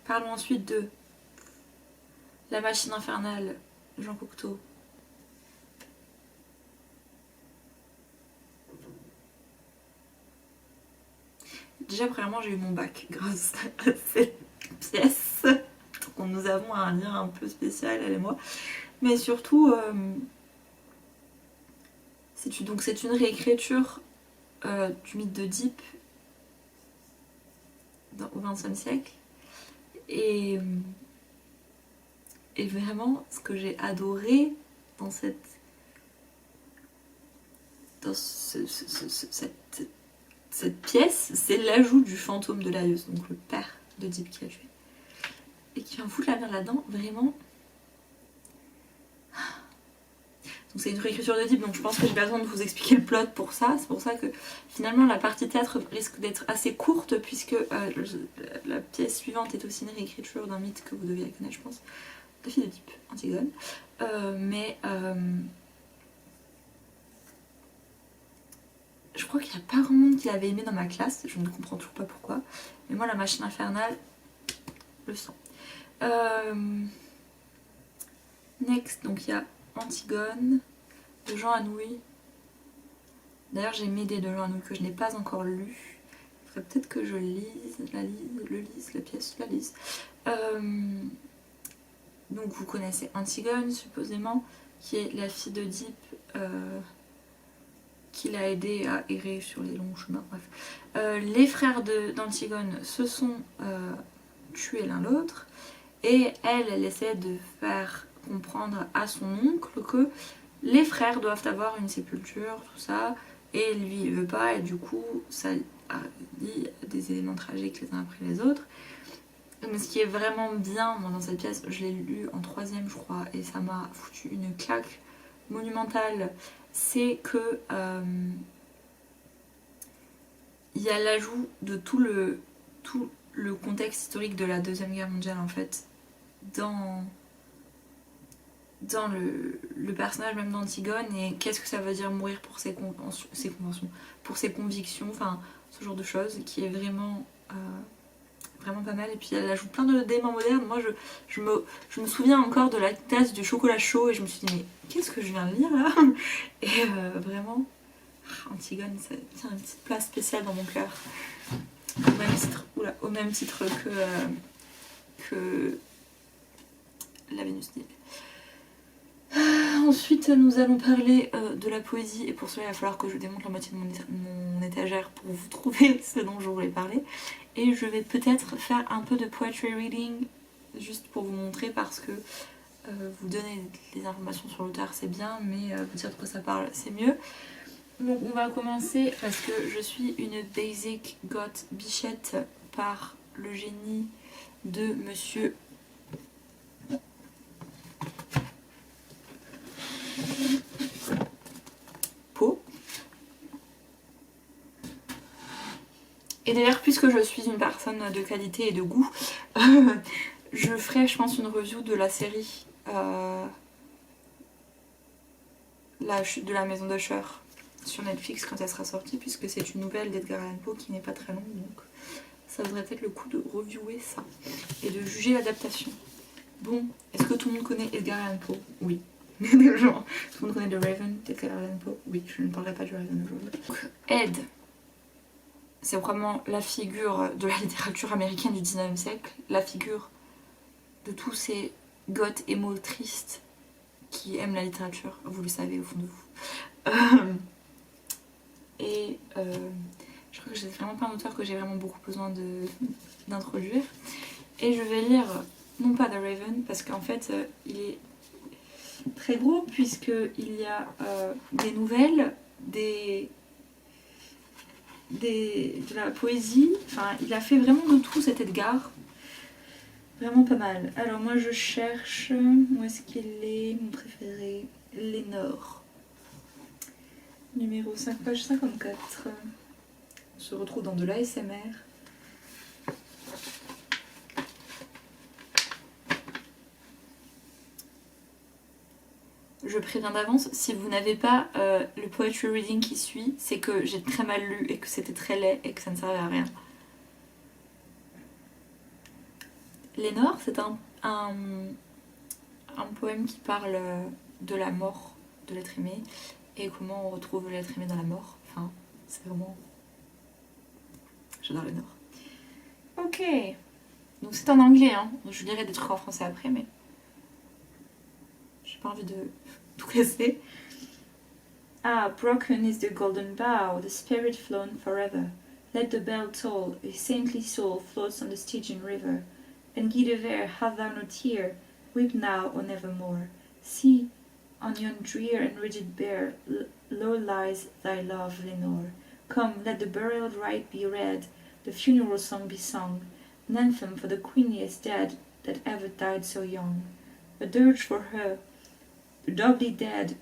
Parlons ensuite de La machine infernale, Jean Cocteau. Déjà, premièrement, j'ai eu mon bac grâce à cette pièce. Donc, nous avons un lien un peu spécial, elle et moi. Mais surtout, c'est une réécriture du mythe d'Oedipe au XXe siècle. Et vraiment, ce que j'ai adoré dans cette pièce, c'est l'ajout du fantôme de Laïus, donc le père d'Oedipe qui a tué. Et qui vient foutre la merde là-dedans, vraiment. Donc c'est une réécriture d'Oedipe, donc je pense que j'ai pas besoin de vous expliquer le plot pour ça. C'est pour ça que finalement la partie théâtre risque d'être assez courte, puisque la pièce suivante est aussi une réécriture d'un mythe que vous deviez connaître, je pense. De fille d'Oedipe, Antigone. Je crois qu'il n'y a pas grand monde qui l'avait aimé dans ma classe, je ne comprends toujours pas pourquoi. Mais moi, la machine infernale, le sens. Next, donc il y a Antigone de Jean Anouilh. D'ailleurs, j'ai Médée de Jean Anouilh que je n'ai pas encore lu. Il faudrait peut-être que je la pièce. Donc vous connaissez Antigone, supposément, qui est la fille d'Oedipe qui l'a aidé à errer sur les longs chemins. Bref. Les frères d'Antigone se sont tués l'un l'autre, et elle essaie de faire comprendre à son oncle que les frères doivent avoir une sépulture, tout ça, et lui il veut pas, et du coup ça dit des éléments tragiques les uns après les autres. Mais ce qui est vraiment bien dans cette pièce, je l'ai lu en 3ème je crois, et ça m'a foutu une claque monumentale, c'est que il y a l'ajout de tout le contexte historique de la Deuxième Guerre mondiale en fait dans le personnage même d'Antigone, et qu'est-ce que ça veut dire mourir pour ses conventions, pour ses convictions, enfin ce genre de choses qui est vraiment vraiment pas mal. Et puis elle ajoute plein d'éléments modernes. Moi je me souviens encore de la tasse du chocolat chaud et je me suis dit mais qu'est-ce que je viens de lire là. Et vraiment, Antigone, ça tient une petite place spéciale dans mon cœur. Au même titre que la Vénus d'Île. Ensuite, nous allons parler de la poésie, et pour cela, il va falloir que je démonte la moitié de mon étagère pour vous trouver ce dont je voulais parler. Et je vais peut-être faire un peu de poetry reading, juste pour vous montrer, parce que vous donner les informations sur l'auteur, c'est bien, mais vous dire de quoi ça parle, c'est mieux. Donc on va commencer, parce que je suis une basic goth bichette par le génie de Monsieur Poe. Et d'ailleurs, puisque je suis une personne de qualité et de goût, je ferai, je pense, une review de la série La chute de la maison d'Usher sur Netflix quand elle sera sortie, puisque c'est une nouvelle d'Edgar Allan Poe qui n'est pas très longue, donc ça vaudrait peut-être le coup de reviewer ça et de juger l'adaptation. Bon, est-ce que tout le monde connaît Edgar Allan Poe? Oui. Genre, tout le monde connaît The Raven d'Edgar Allan Poe? Oui, je ne parlerai pas du Raven aujourd'hui. Donc, Ed, c'est vraiment la figure de la littérature américaine du 19e siècle, la figure de tous ces goths émo tristes qui aiment la littérature, vous le savez au fond de vous. Je crois que c'est vraiment pas un auteur que j'ai vraiment beaucoup besoin d'introduire. Et je vais lire, non pas The Raven, parce qu'en fait il est très gros, puisqu'il y a des nouvelles, de la poésie, enfin il a fait vraiment de tout cet Edgar. Vraiment pas mal. Alors moi je cherche, où est-ce qu'il est, mon préféré, Lénore. Numéro 5, page 54. On se retrouve dans de l'ASMR. Je préviens d'avance, si vous n'avez pas le poetry reading qui suit, c'est que j'ai très mal lu et que c'était très laid et que ça ne servait à rien. Lénore, c'est un poème qui parle de la mort de l'être aimé et comment on retrouve l'être aimé dans la mort. Enfin, c'est vraiment... J'adore Lénore. Ok. Donc c'est en anglais, hein. Je lirai des trucs en français après, mais... J'ai pas envie de tout casser. Ah, broken is the golden bough, the spirit flown forever. Let the bell toll, a saintly soul floats on the Stygian river. And Guinevere, have thou no tear, weep now or nevermore. See, on yon drear and rigid bier, low lies thy love, Lenore. Come, let the burial rite be read, the funeral song be sung, an anthem for the queenliest dead that ever died so young. A dirge for her, doubly dead,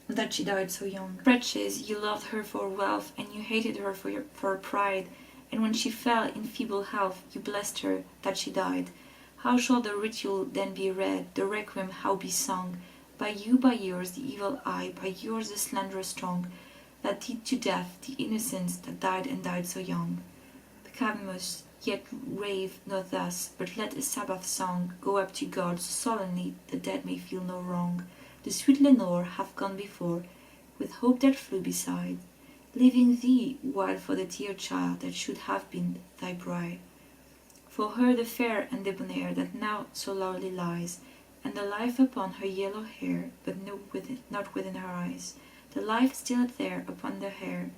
that she died so young. Wretches, you loved her for wealth, and you hated her for her pride, and when she fell in feeble health, you blessed her that she died. How shall the ritual then be read, the requiem how be sung? By you, by yours, the evil eye, by yours the slanderous tongue, that did to death the innocents that died and died so young. The Cadmus yet rave not thus, but let a Sabbath song go up to God so solemnly the dead may feel no wrong. The sweet Lenore hath gone before, with hope that flew beside, leaving thee while for the dear child that should have been thy bride. For her the fair and debonair that now so lowly lies, and the life upon her yellow hair, but not within her eyes. The life still there upon the hair,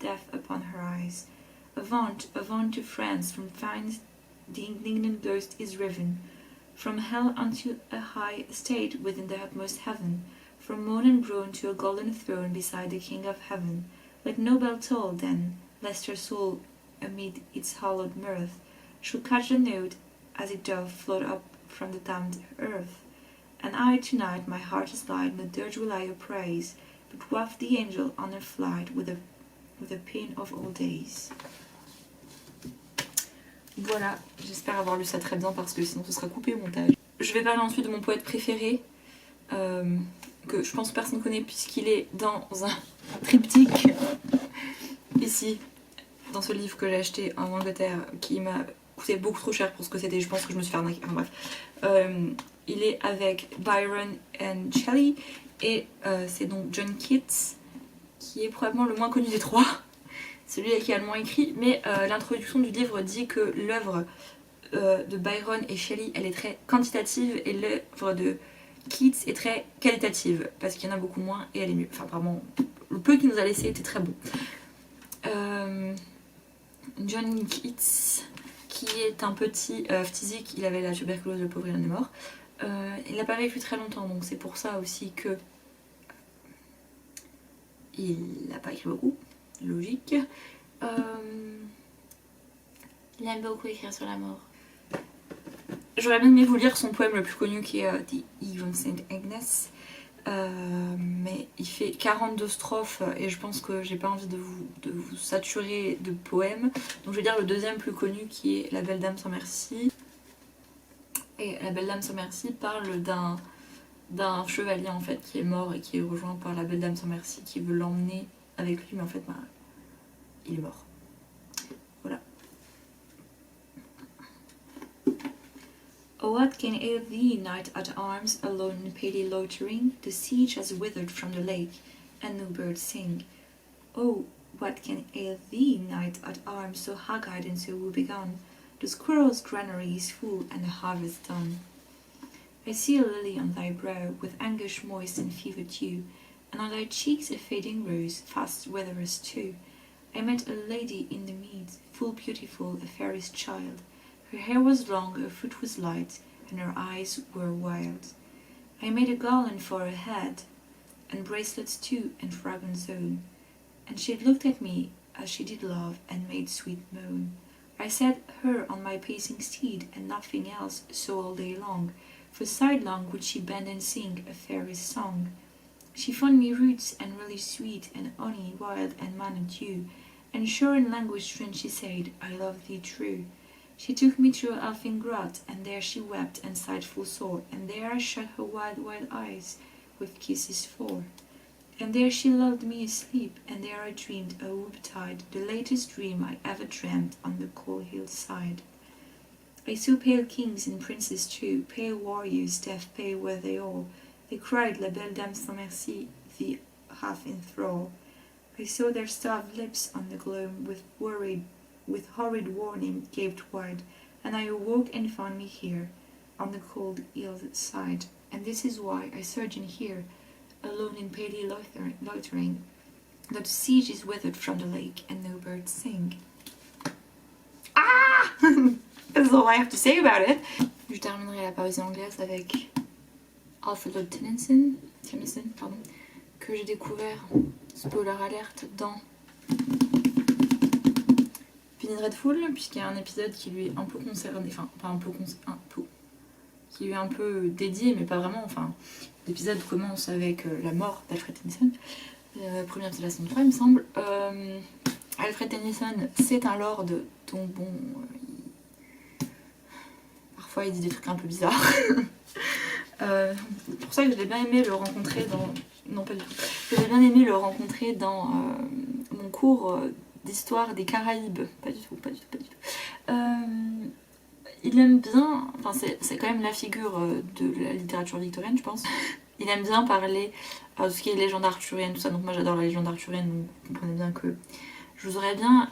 death upon her eyes. Avaunt, avaunt to France, from finds the indignant ghost is riven, from hell unto a high estate within the utmost heaven, from moan and groan to a golden throne beside the King of heaven. Let no bell toll, then, lest her soul, amid its hallowed mirth, should catch the note as it doth float up from the damned earth. And I tonight my heart is light, no dirge will I appraise, but waft the angel on her flight with the pain of all days. Voilà, j'espère avoir lu ça très bien parce que sinon ce sera coupé au montage. Je vais parler ensuite de mon poète préféré, que je pense que personne ne connaît puisqu'il est dans un triptyque ici, dans ce livre que j'ai acheté en Angleterre qui m'a coûtait beaucoup trop cher pour ce que c'était, je pense que je me suis fait arnaquer, enfin bref. Il est avec Byron and Shelley et c'est donc John Keats qui est probablement le moins connu des trois, celui qui a le moins écrit, mais l'introduction du livre dit que l'œuvre de Byron et Shelley elle est très quantitative et l'œuvre de Keats est très qualitative parce qu'il y en a beaucoup moins et elle est mieux. Enfin vraiment, le peu qu'il nous a laissé était très bon. John Keats qui est un petit phtisique, il avait la tuberculose, le pauvre il en est mort. Il n'a pas vécu très longtemps donc c'est pour ça aussi que il n'a pas écrit beaucoup, logique. Il aime beaucoup écrire sur la mort. J'aurais bien aimé vous lire son poème le plus connu qui est The Eve of Saint Agnes. Mais il fait 42 strophes et je pense que j'ai pas envie de vous saturer de poèmes. Donc je vais lire le deuxième plus connu qui est La Belle Dame sans merci. Et La Belle Dame sans merci parle d'un chevalier en fait qui est mort et qui est rejoint par la Belle Dame sans merci qui veut l'emmener avec lui mais en fait bah, il est mort. Voilà. Oh, what can ail thee, knight at arms, alone in pity loitering? The siege has withered from the lake, and no birds sing. Oh, what can ail thee, knight at arms, so haggard and so woebegone? The squirrel's granary is full, and the harvest done. I see a lily on thy brow, with anguish moist and fever dew, and on thy cheeks a fading rose, fast withereth too. I met a lady in the mead, full beautiful, a fairest child. Her hair was long, her foot was light, and her eyes were wild. I made a garland for her head, and bracelets too, and fragments own. And she looked at me as she did love, and made sweet moan. I set her on my pacing steed, and nothing else, so all day long, for sidelong would she bend and sing a fairest song. She found me roots and really sweet, and honey wild and manna dew, and sure in language strange she said, I love thee true. She took me to her elfin grot, and there she wept and sighed full sore, and there I shut her wild, wild eyes with kisses four. And there she lulled me asleep, and there I dreamed a whoop-tide, the latest dream I ever dreamt on the cold hillside. I saw pale kings and princes too, pale warriors, death pale were they all. They cried, La Belle Dame sans merci, the half in thrall. I saw their starved lips on the gloam with horrid warning gaped wide, and I awoke and found me here, on the cold hillside. And this is why I surgeon here, alone in pity loitering, that the siege is withered from the lake, and no birds sing. Ah! That's all I have to say about it. Je terminerai la poésie anglaise avec Arthur Lord Tennyson, pardon, que j'ai découvert, spoiler alerte, dans Penny Dreadful, puisqu'il y a un épisode qui lui est un peu concerné, enfin pas un peu, qui lui est un peu dédié, mais pas vraiment, enfin l'épisode commence avec la mort d'Alfred Tennyson, premier épisode de la saison 3 il me semble. Alfred Tennyson c'est un lord, donc bon, parfois il dit des trucs un peu bizarres. Pour ça que j'ai bien aimé le rencontrer dans... Non pas du tout. J'ai bien aimé le rencontrer dans mon cours d'histoire des Caraïbes. Pas du tout. Il aime bien, enfin c'est quand même la figure de la littérature victorienne je pense. Il aime bien parler de tout ce qui est légende arthurienne, tout ça, donc moi j'adore la légende arthurienne, donc vous comprenez bien que je vous aurais bien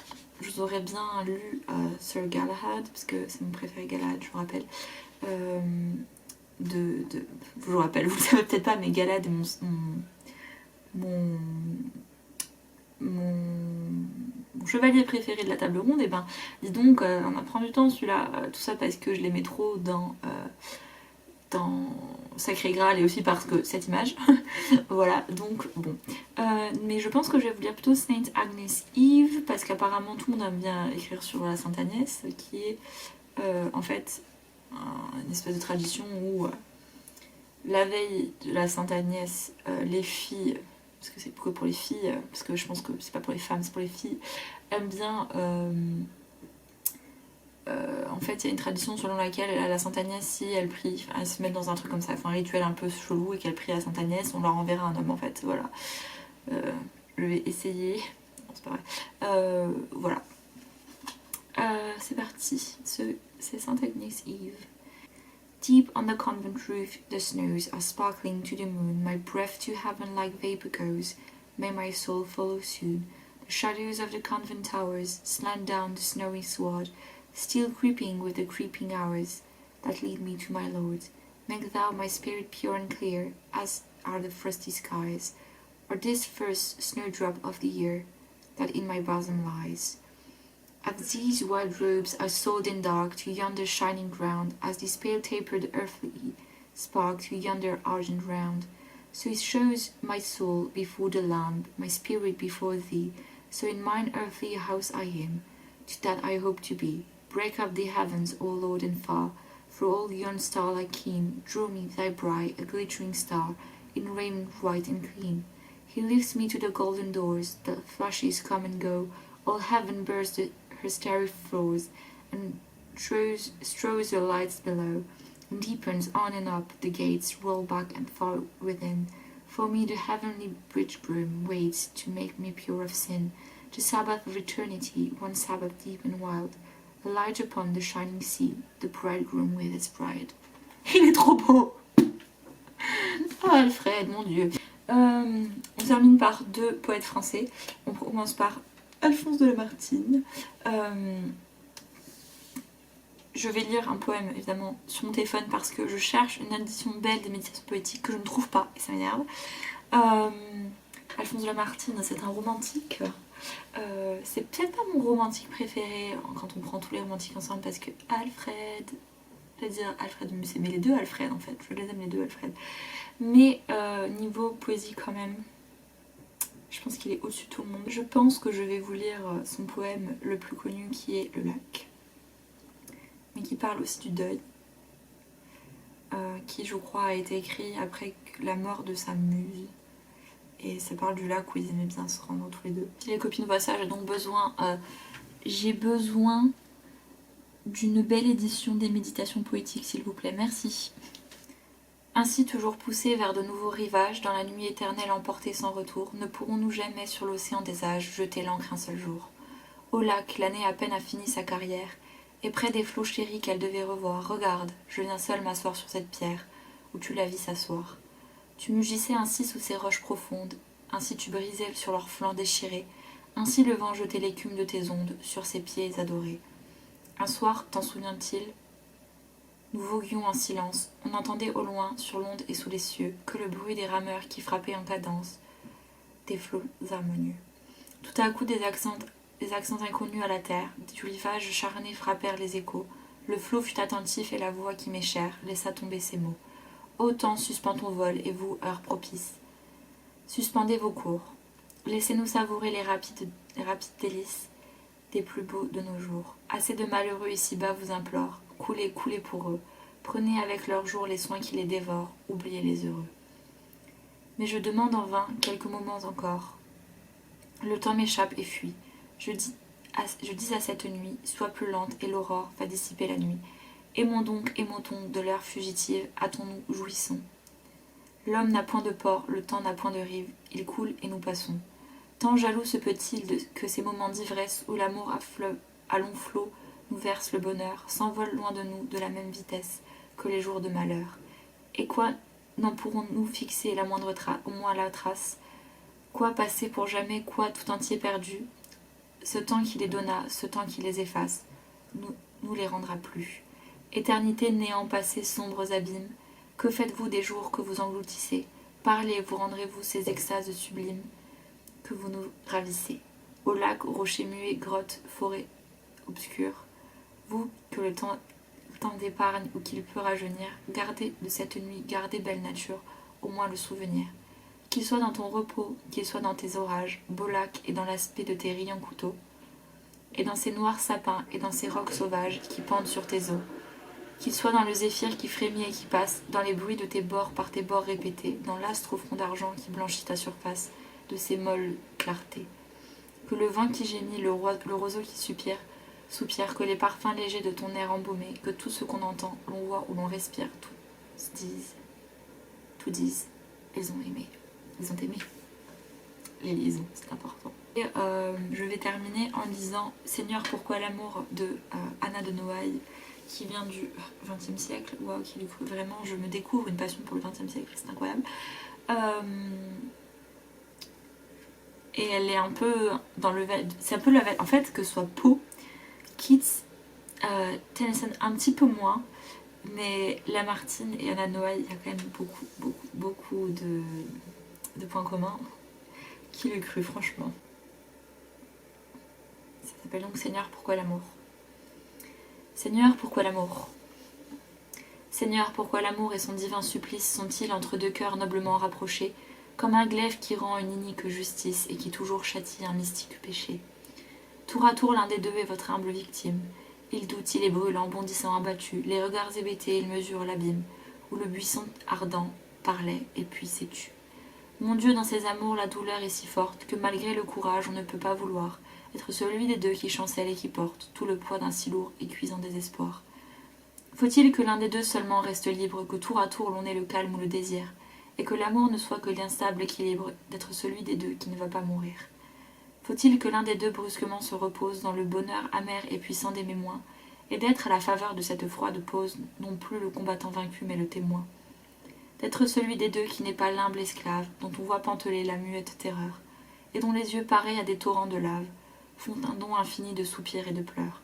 lu Sir Galahad, parce que c'est mon préféré Galahad, je vous rappelle. Je vous rappelle, vous le savez peut-être pas, mais Galahad est mon chevalier préféré de la table ronde. Et ben dis donc on apprend du temps celui-là, tout ça parce que je l'aimais trop dans Sacré Graal et aussi parce que cette image. Voilà, donc bon. Mais je pense que je vais vous lire plutôt Saint Agnes Eve, parce qu'apparemment tout le monde aime bien écrire sur la Sainte Agnès, qui est en fait une espèce de tradition où la veille de la Sainte Agnès, les filles, parce que c'est que pour les filles, parce que je pense que c'est pas pour les femmes, c'est pour les filles, aiment bien... en fait, il y a une tradition selon laquelle à la Sainte Agnès, si elles prient, elles se mettent dans un truc comme ça, enfin un rituel un peu chelou, et qu'elles prient à Sainte Agnès, on leur enverra un homme en fait, voilà. Je vais essayer... Non, c'est pas vrai. Voilà. c'est parti, c'est Saint Agnes Eve. Deep on the convent roof the snows are sparkling to the moon, my breath to heaven like vapour goes, may my soul follow soon. The shadows of the convent towers slant down the snowy sward, still creeping with the creeping hours that lead me to my Lord. Make thou my spirit pure and clear, as are the frosty skies, or this first snowdrop of the year that in my bosom lies. As these white robes are sold in dark to yonder shining ground, as this pale tapered earthly spark to yonder argent round, so it shows my soul before the Lamb, my spirit before thee, so in mine earthly house I am, to that I hope to be. Break up the heavens, O Lord, and far, through all yon starlight keen, draw me thy bright, a glittering star, in raiment white and clean. He lifts me to the golden doors, the flashes come and go, all heaven bears her starry floors, and strews the lights below, and deepens on and up, the gates roll back and far within. For me the heavenly bridegroom waits to make me pure of sin, the Sabbath of eternity, one Sabbath deep and wild, a light upon the shining sea, the bridegroom with his bride. Il est trop beau. Oh Alfred, mon Dieu. On termine par 2 poètes français. On commence par Alphonse de Lamartine. Je vais lire un poème évidemment sur mon téléphone parce que je cherche une édition belle des méditations poétiques que je ne trouve pas et ça m'énerve. Alphonse de Lamartine, c'est un romantique. C'est peut-être pas mon romantique préféré quand on prend tous les romantiques ensemble parce que Alfred, je vais dire Alfred de Musset, mais les deux Alfred en fait, je les aime les deux Alfred. Mais niveau poésie quand même, je pense qu'il est au-dessus de tout le monde. Je pense que je vais vous lire son poème le plus connu qui est Le Lac, mais qui parle aussi du deuil, qui je crois a été écrit après la mort de sa muse. Et ça parle du lac où ils aimaient bien se rendre tous les deux. Si les copines voient ça, j'ai besoin d'une belle édition des méditations poétiques s'il vous plaît, merci. Ainsi toujours poussés vers de nouveaux rivages, dans la nuit éternelle emportés sans retour, ne pourrons-nous jamais sur l'océan des âges jeter l'ancre un seul jour. Au lac, l'année à peine a fini sa carrière, et près des flots chéris qu'elle devait revoir, regarde, je viens seul m'asseoir sur cette pierre, où tu la vis s'asseoir. Tu mugissais ainsi sous ces roches profondes, ainsi tu brisais sur leurs flancs déchirés, ainsi le vent jetait l'écume de tes ondes sur ces pieds adorés. Un soir, t'en souvient-il, nous voguions en silence, on entendait au loin, sur l'onde et sous les cieux, que le bruit des rameurs qui frappaient en cadence des flots harmonieux. Tout à coup des accents inconnus à la terre, du rivage charné frappèrent les échos, le flot fut attentif et la voix qui m'est chère laissa tomber ces mots. Ô temps, suspends ton vol, et vous, heure propice, suspendez vos cours. Laissez-nous savourer les rapides délices des plus beaux de nos jours. Assez de malheureux ici-bas vous implore. Coulez, coulez pour eux. Prenez avec leurs jours les soins qui les dévorent. Oubliez les heureux. Mais je demande en vain quelques moments encore. Le temps m'échappe et fuit. Je dis à cette nuit, sois plus lente et l'aurore va dissiper la nuit. Aimons donc, aimons-on de l'heure fugitive, hâtons-nous, jouissons. L'homme n'a point de port, le temps n'a point de rive, il coule et nous passons. Tant jaloux se peut-il que ces moments d'ivresse où l'amour à long flot nous verse le bonheur, s'envole loin de nous de la même vitesse que les jours de malheur. Et quoi n'en pourrons-nous fixer la moindre au moins la trace? Quoi passer pour jamais, quoi tout entier perdu? Ce temps qui les donna, ce temps qui les efface, nous les rendra plus. Éternité, néant passé, sombres abîmes, que faites-vous des jours que vous engloutissez? Parlez, vous rendrez-vous ces extases sublimes que vous nous ravissez? Au lac, aux rochers muets, grottes, forêts obscures, vous que le temps d'épargne ou qu'il peut rajeunir, gardez de cette nuit, gardez belle nature, au moins le souvenir. Qu'il soit dans ton repos, qu'il soit dans tes orages, beau lac et dans l'aspect de tes riants couteaux, et dans ces noirs sapins et dans ces rocs sauvages qui pendent sur tes eaux, qu'il soit dans le zéphyr qui frémit et qui passe, dans les bruits de tes bords par tes bords répétés, dans l'astre au front d'argent qui blanchit ta surface de ses molles clartés. Que le vent qui gémit, le roseau qui soupire, que les parfums légers de ton air embaumé, que tout ce qu'on entend, l'on voit ou l'on respire, tout disent, ils ont aimé. Ils ont aimé. Les liaisons, c'est important. Et je vais terminer en lisant Seigneur, pourquoi l'amour de Anna de Noailles, qui vient du XXe siècle. Waouh, vraiment, je me découvre une passion pour le XXe siècle, c'est incroyable. Et elle est un peu dans le... C'est un peu la... En fait, que ce soit Poe, Keats, Tennyson un petit peu moins, mais Lamartine et Anna de Noailles, il y a quand même beaucoup de points communs. Qui l'eût cru, franchement. Ça s'appelle donc Seigneur, pourquoi l'amour? Seigneur, pourquoi l'amour? Seigneur, pourquoi l'amour et son divin supplice sont-ils entre deux cœurs noblement rapprochés, comme un glaive qui rend une inique justice et qui toujours châtie un mystique péché? Tour à tour l'un des deux est votre humble victime. Il doute, il est brûlant, bondissant, abattu, les regards hébétés, il mesure l'abîme, où le buisson ardent parlait et puis s'est tu. Mon Dieu, dans ses amours, la douleur est si forte que malgré le courage, on ne peut pas vouloir être celui des deux qui chancelle et qui porte tout le poids d'un si lourd et cuisant désespoir. Faut-il que l'un des deux seulement reste libre, que tour à tour l'on ait le calme ou le désir, et que l'amour ne soit que l'instable équilibre d'être celui des deux qui ne va pas mourir? Faut-il que l'un des deux brusquement se repose dans le bonheur amer et puissant d'aimer moins, et d'être à la faveur de cette froide pause non plus le combattant vaincu mais le témoin? D'être celui des deux qui n'est pas l'humble esclave, dont on voit panteler la muette terreur, et dont les yeux pareils à des torrents de lave font un don infini de soupirs et de pleurs.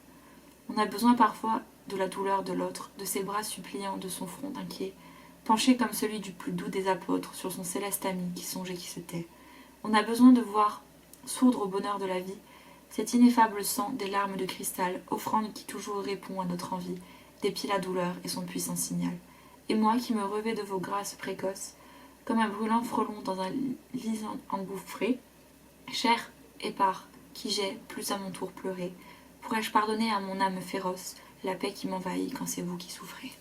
On a besoin parfois de la douleur de l'autre, de ses bras suppliants, de son front inquiet, penché comme celui du plus doux des apôtres sur son céleste ami qui songe et qui se tait. On a besoin de voir sourdre au bonheur de la vie cet ineffable sang des larmes de cristal, offrande qui toujours répond à notre envie, dépie la douleur et son puissant signal. Et moi qui me revais de vos grâces précoces, comme un brûlant frelon dans un lit engouffré, cher épars, qui j'ai, plus à mon tour pleuré, pourrais-je pardonner à mon âme féroce la paix qui m'envahit quand c'est vous qui souffrez?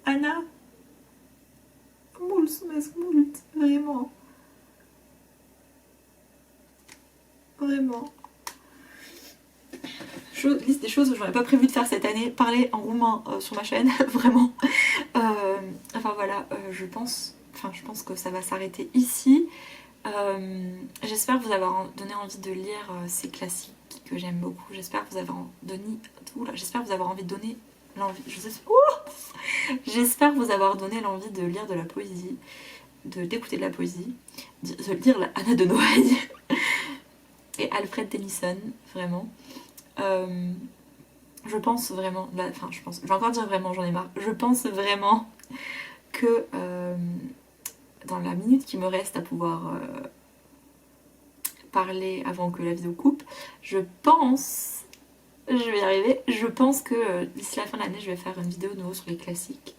Anna, moult, vraiment. Vraiment. Liste des choses que j'aurais pas prévu de faire cette année, parler en roumain sur ma chaîne, vraiment. Enfin voilà, je pense que ça va s'arrêter ici. J'espère vous avoir donné envie de lire ces classiques que j'aime beaucoup. J'espère vous avoir envie de donner l'envie. J'espère vous avoir donné l'envie de lire de la poésie, d'écouter de la poésie, de lire la Anna de Noailles et Alfred Tennyson, vraiment. Je pense vraiment, je vais encore dire vraiment, j'en ai marre. Je pense vraiment que dans la minute qui me reste à pouvoir parler avant que la vidéo coupe, je vais y arriver, je pense que d'ici la fin de l'année, je vais faire une vidéo de nouveau sur les classiques,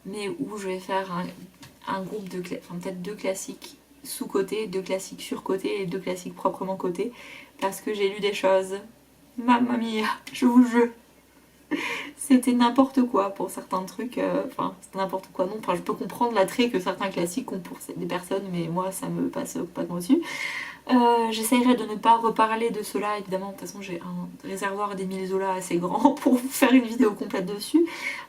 mais où je vais faire un groupe de, peut-être 2 classiques sous-côté, 2 classiques sur-côté et 2 classiques proprement côté, parce que j'ai lu des choses. Mamma mia, je vous jure. C'était n'importe quoi pour certains trucs, c'était n'importe quoi, non, je peux comprendre l'attrait que certains classiques ont pour des personnes, mais moi ça me passe complètement dessus. J'essayerai de ne pas reparler de cela, évidemment, de toute façon j'ai un réservoir d'Émile Zola assez grand pour vous faire une vidéo complète dessus.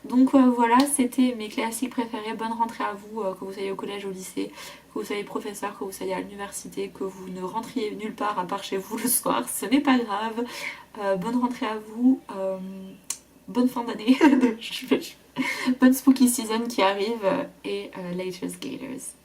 Donc voilà, c'était mes classiques préférés. Bonne rentrée à vous, que vous soyez au collège, au lycée, que vous soyez professeur, que vous soyez à l'université, que vous ne rentriez nulle part à part chez vous le soir, ce n'est pas grave. Bonne rentrée à vous, bonne fin d'année, bonne spooky season qui arrive, et Latest Gators.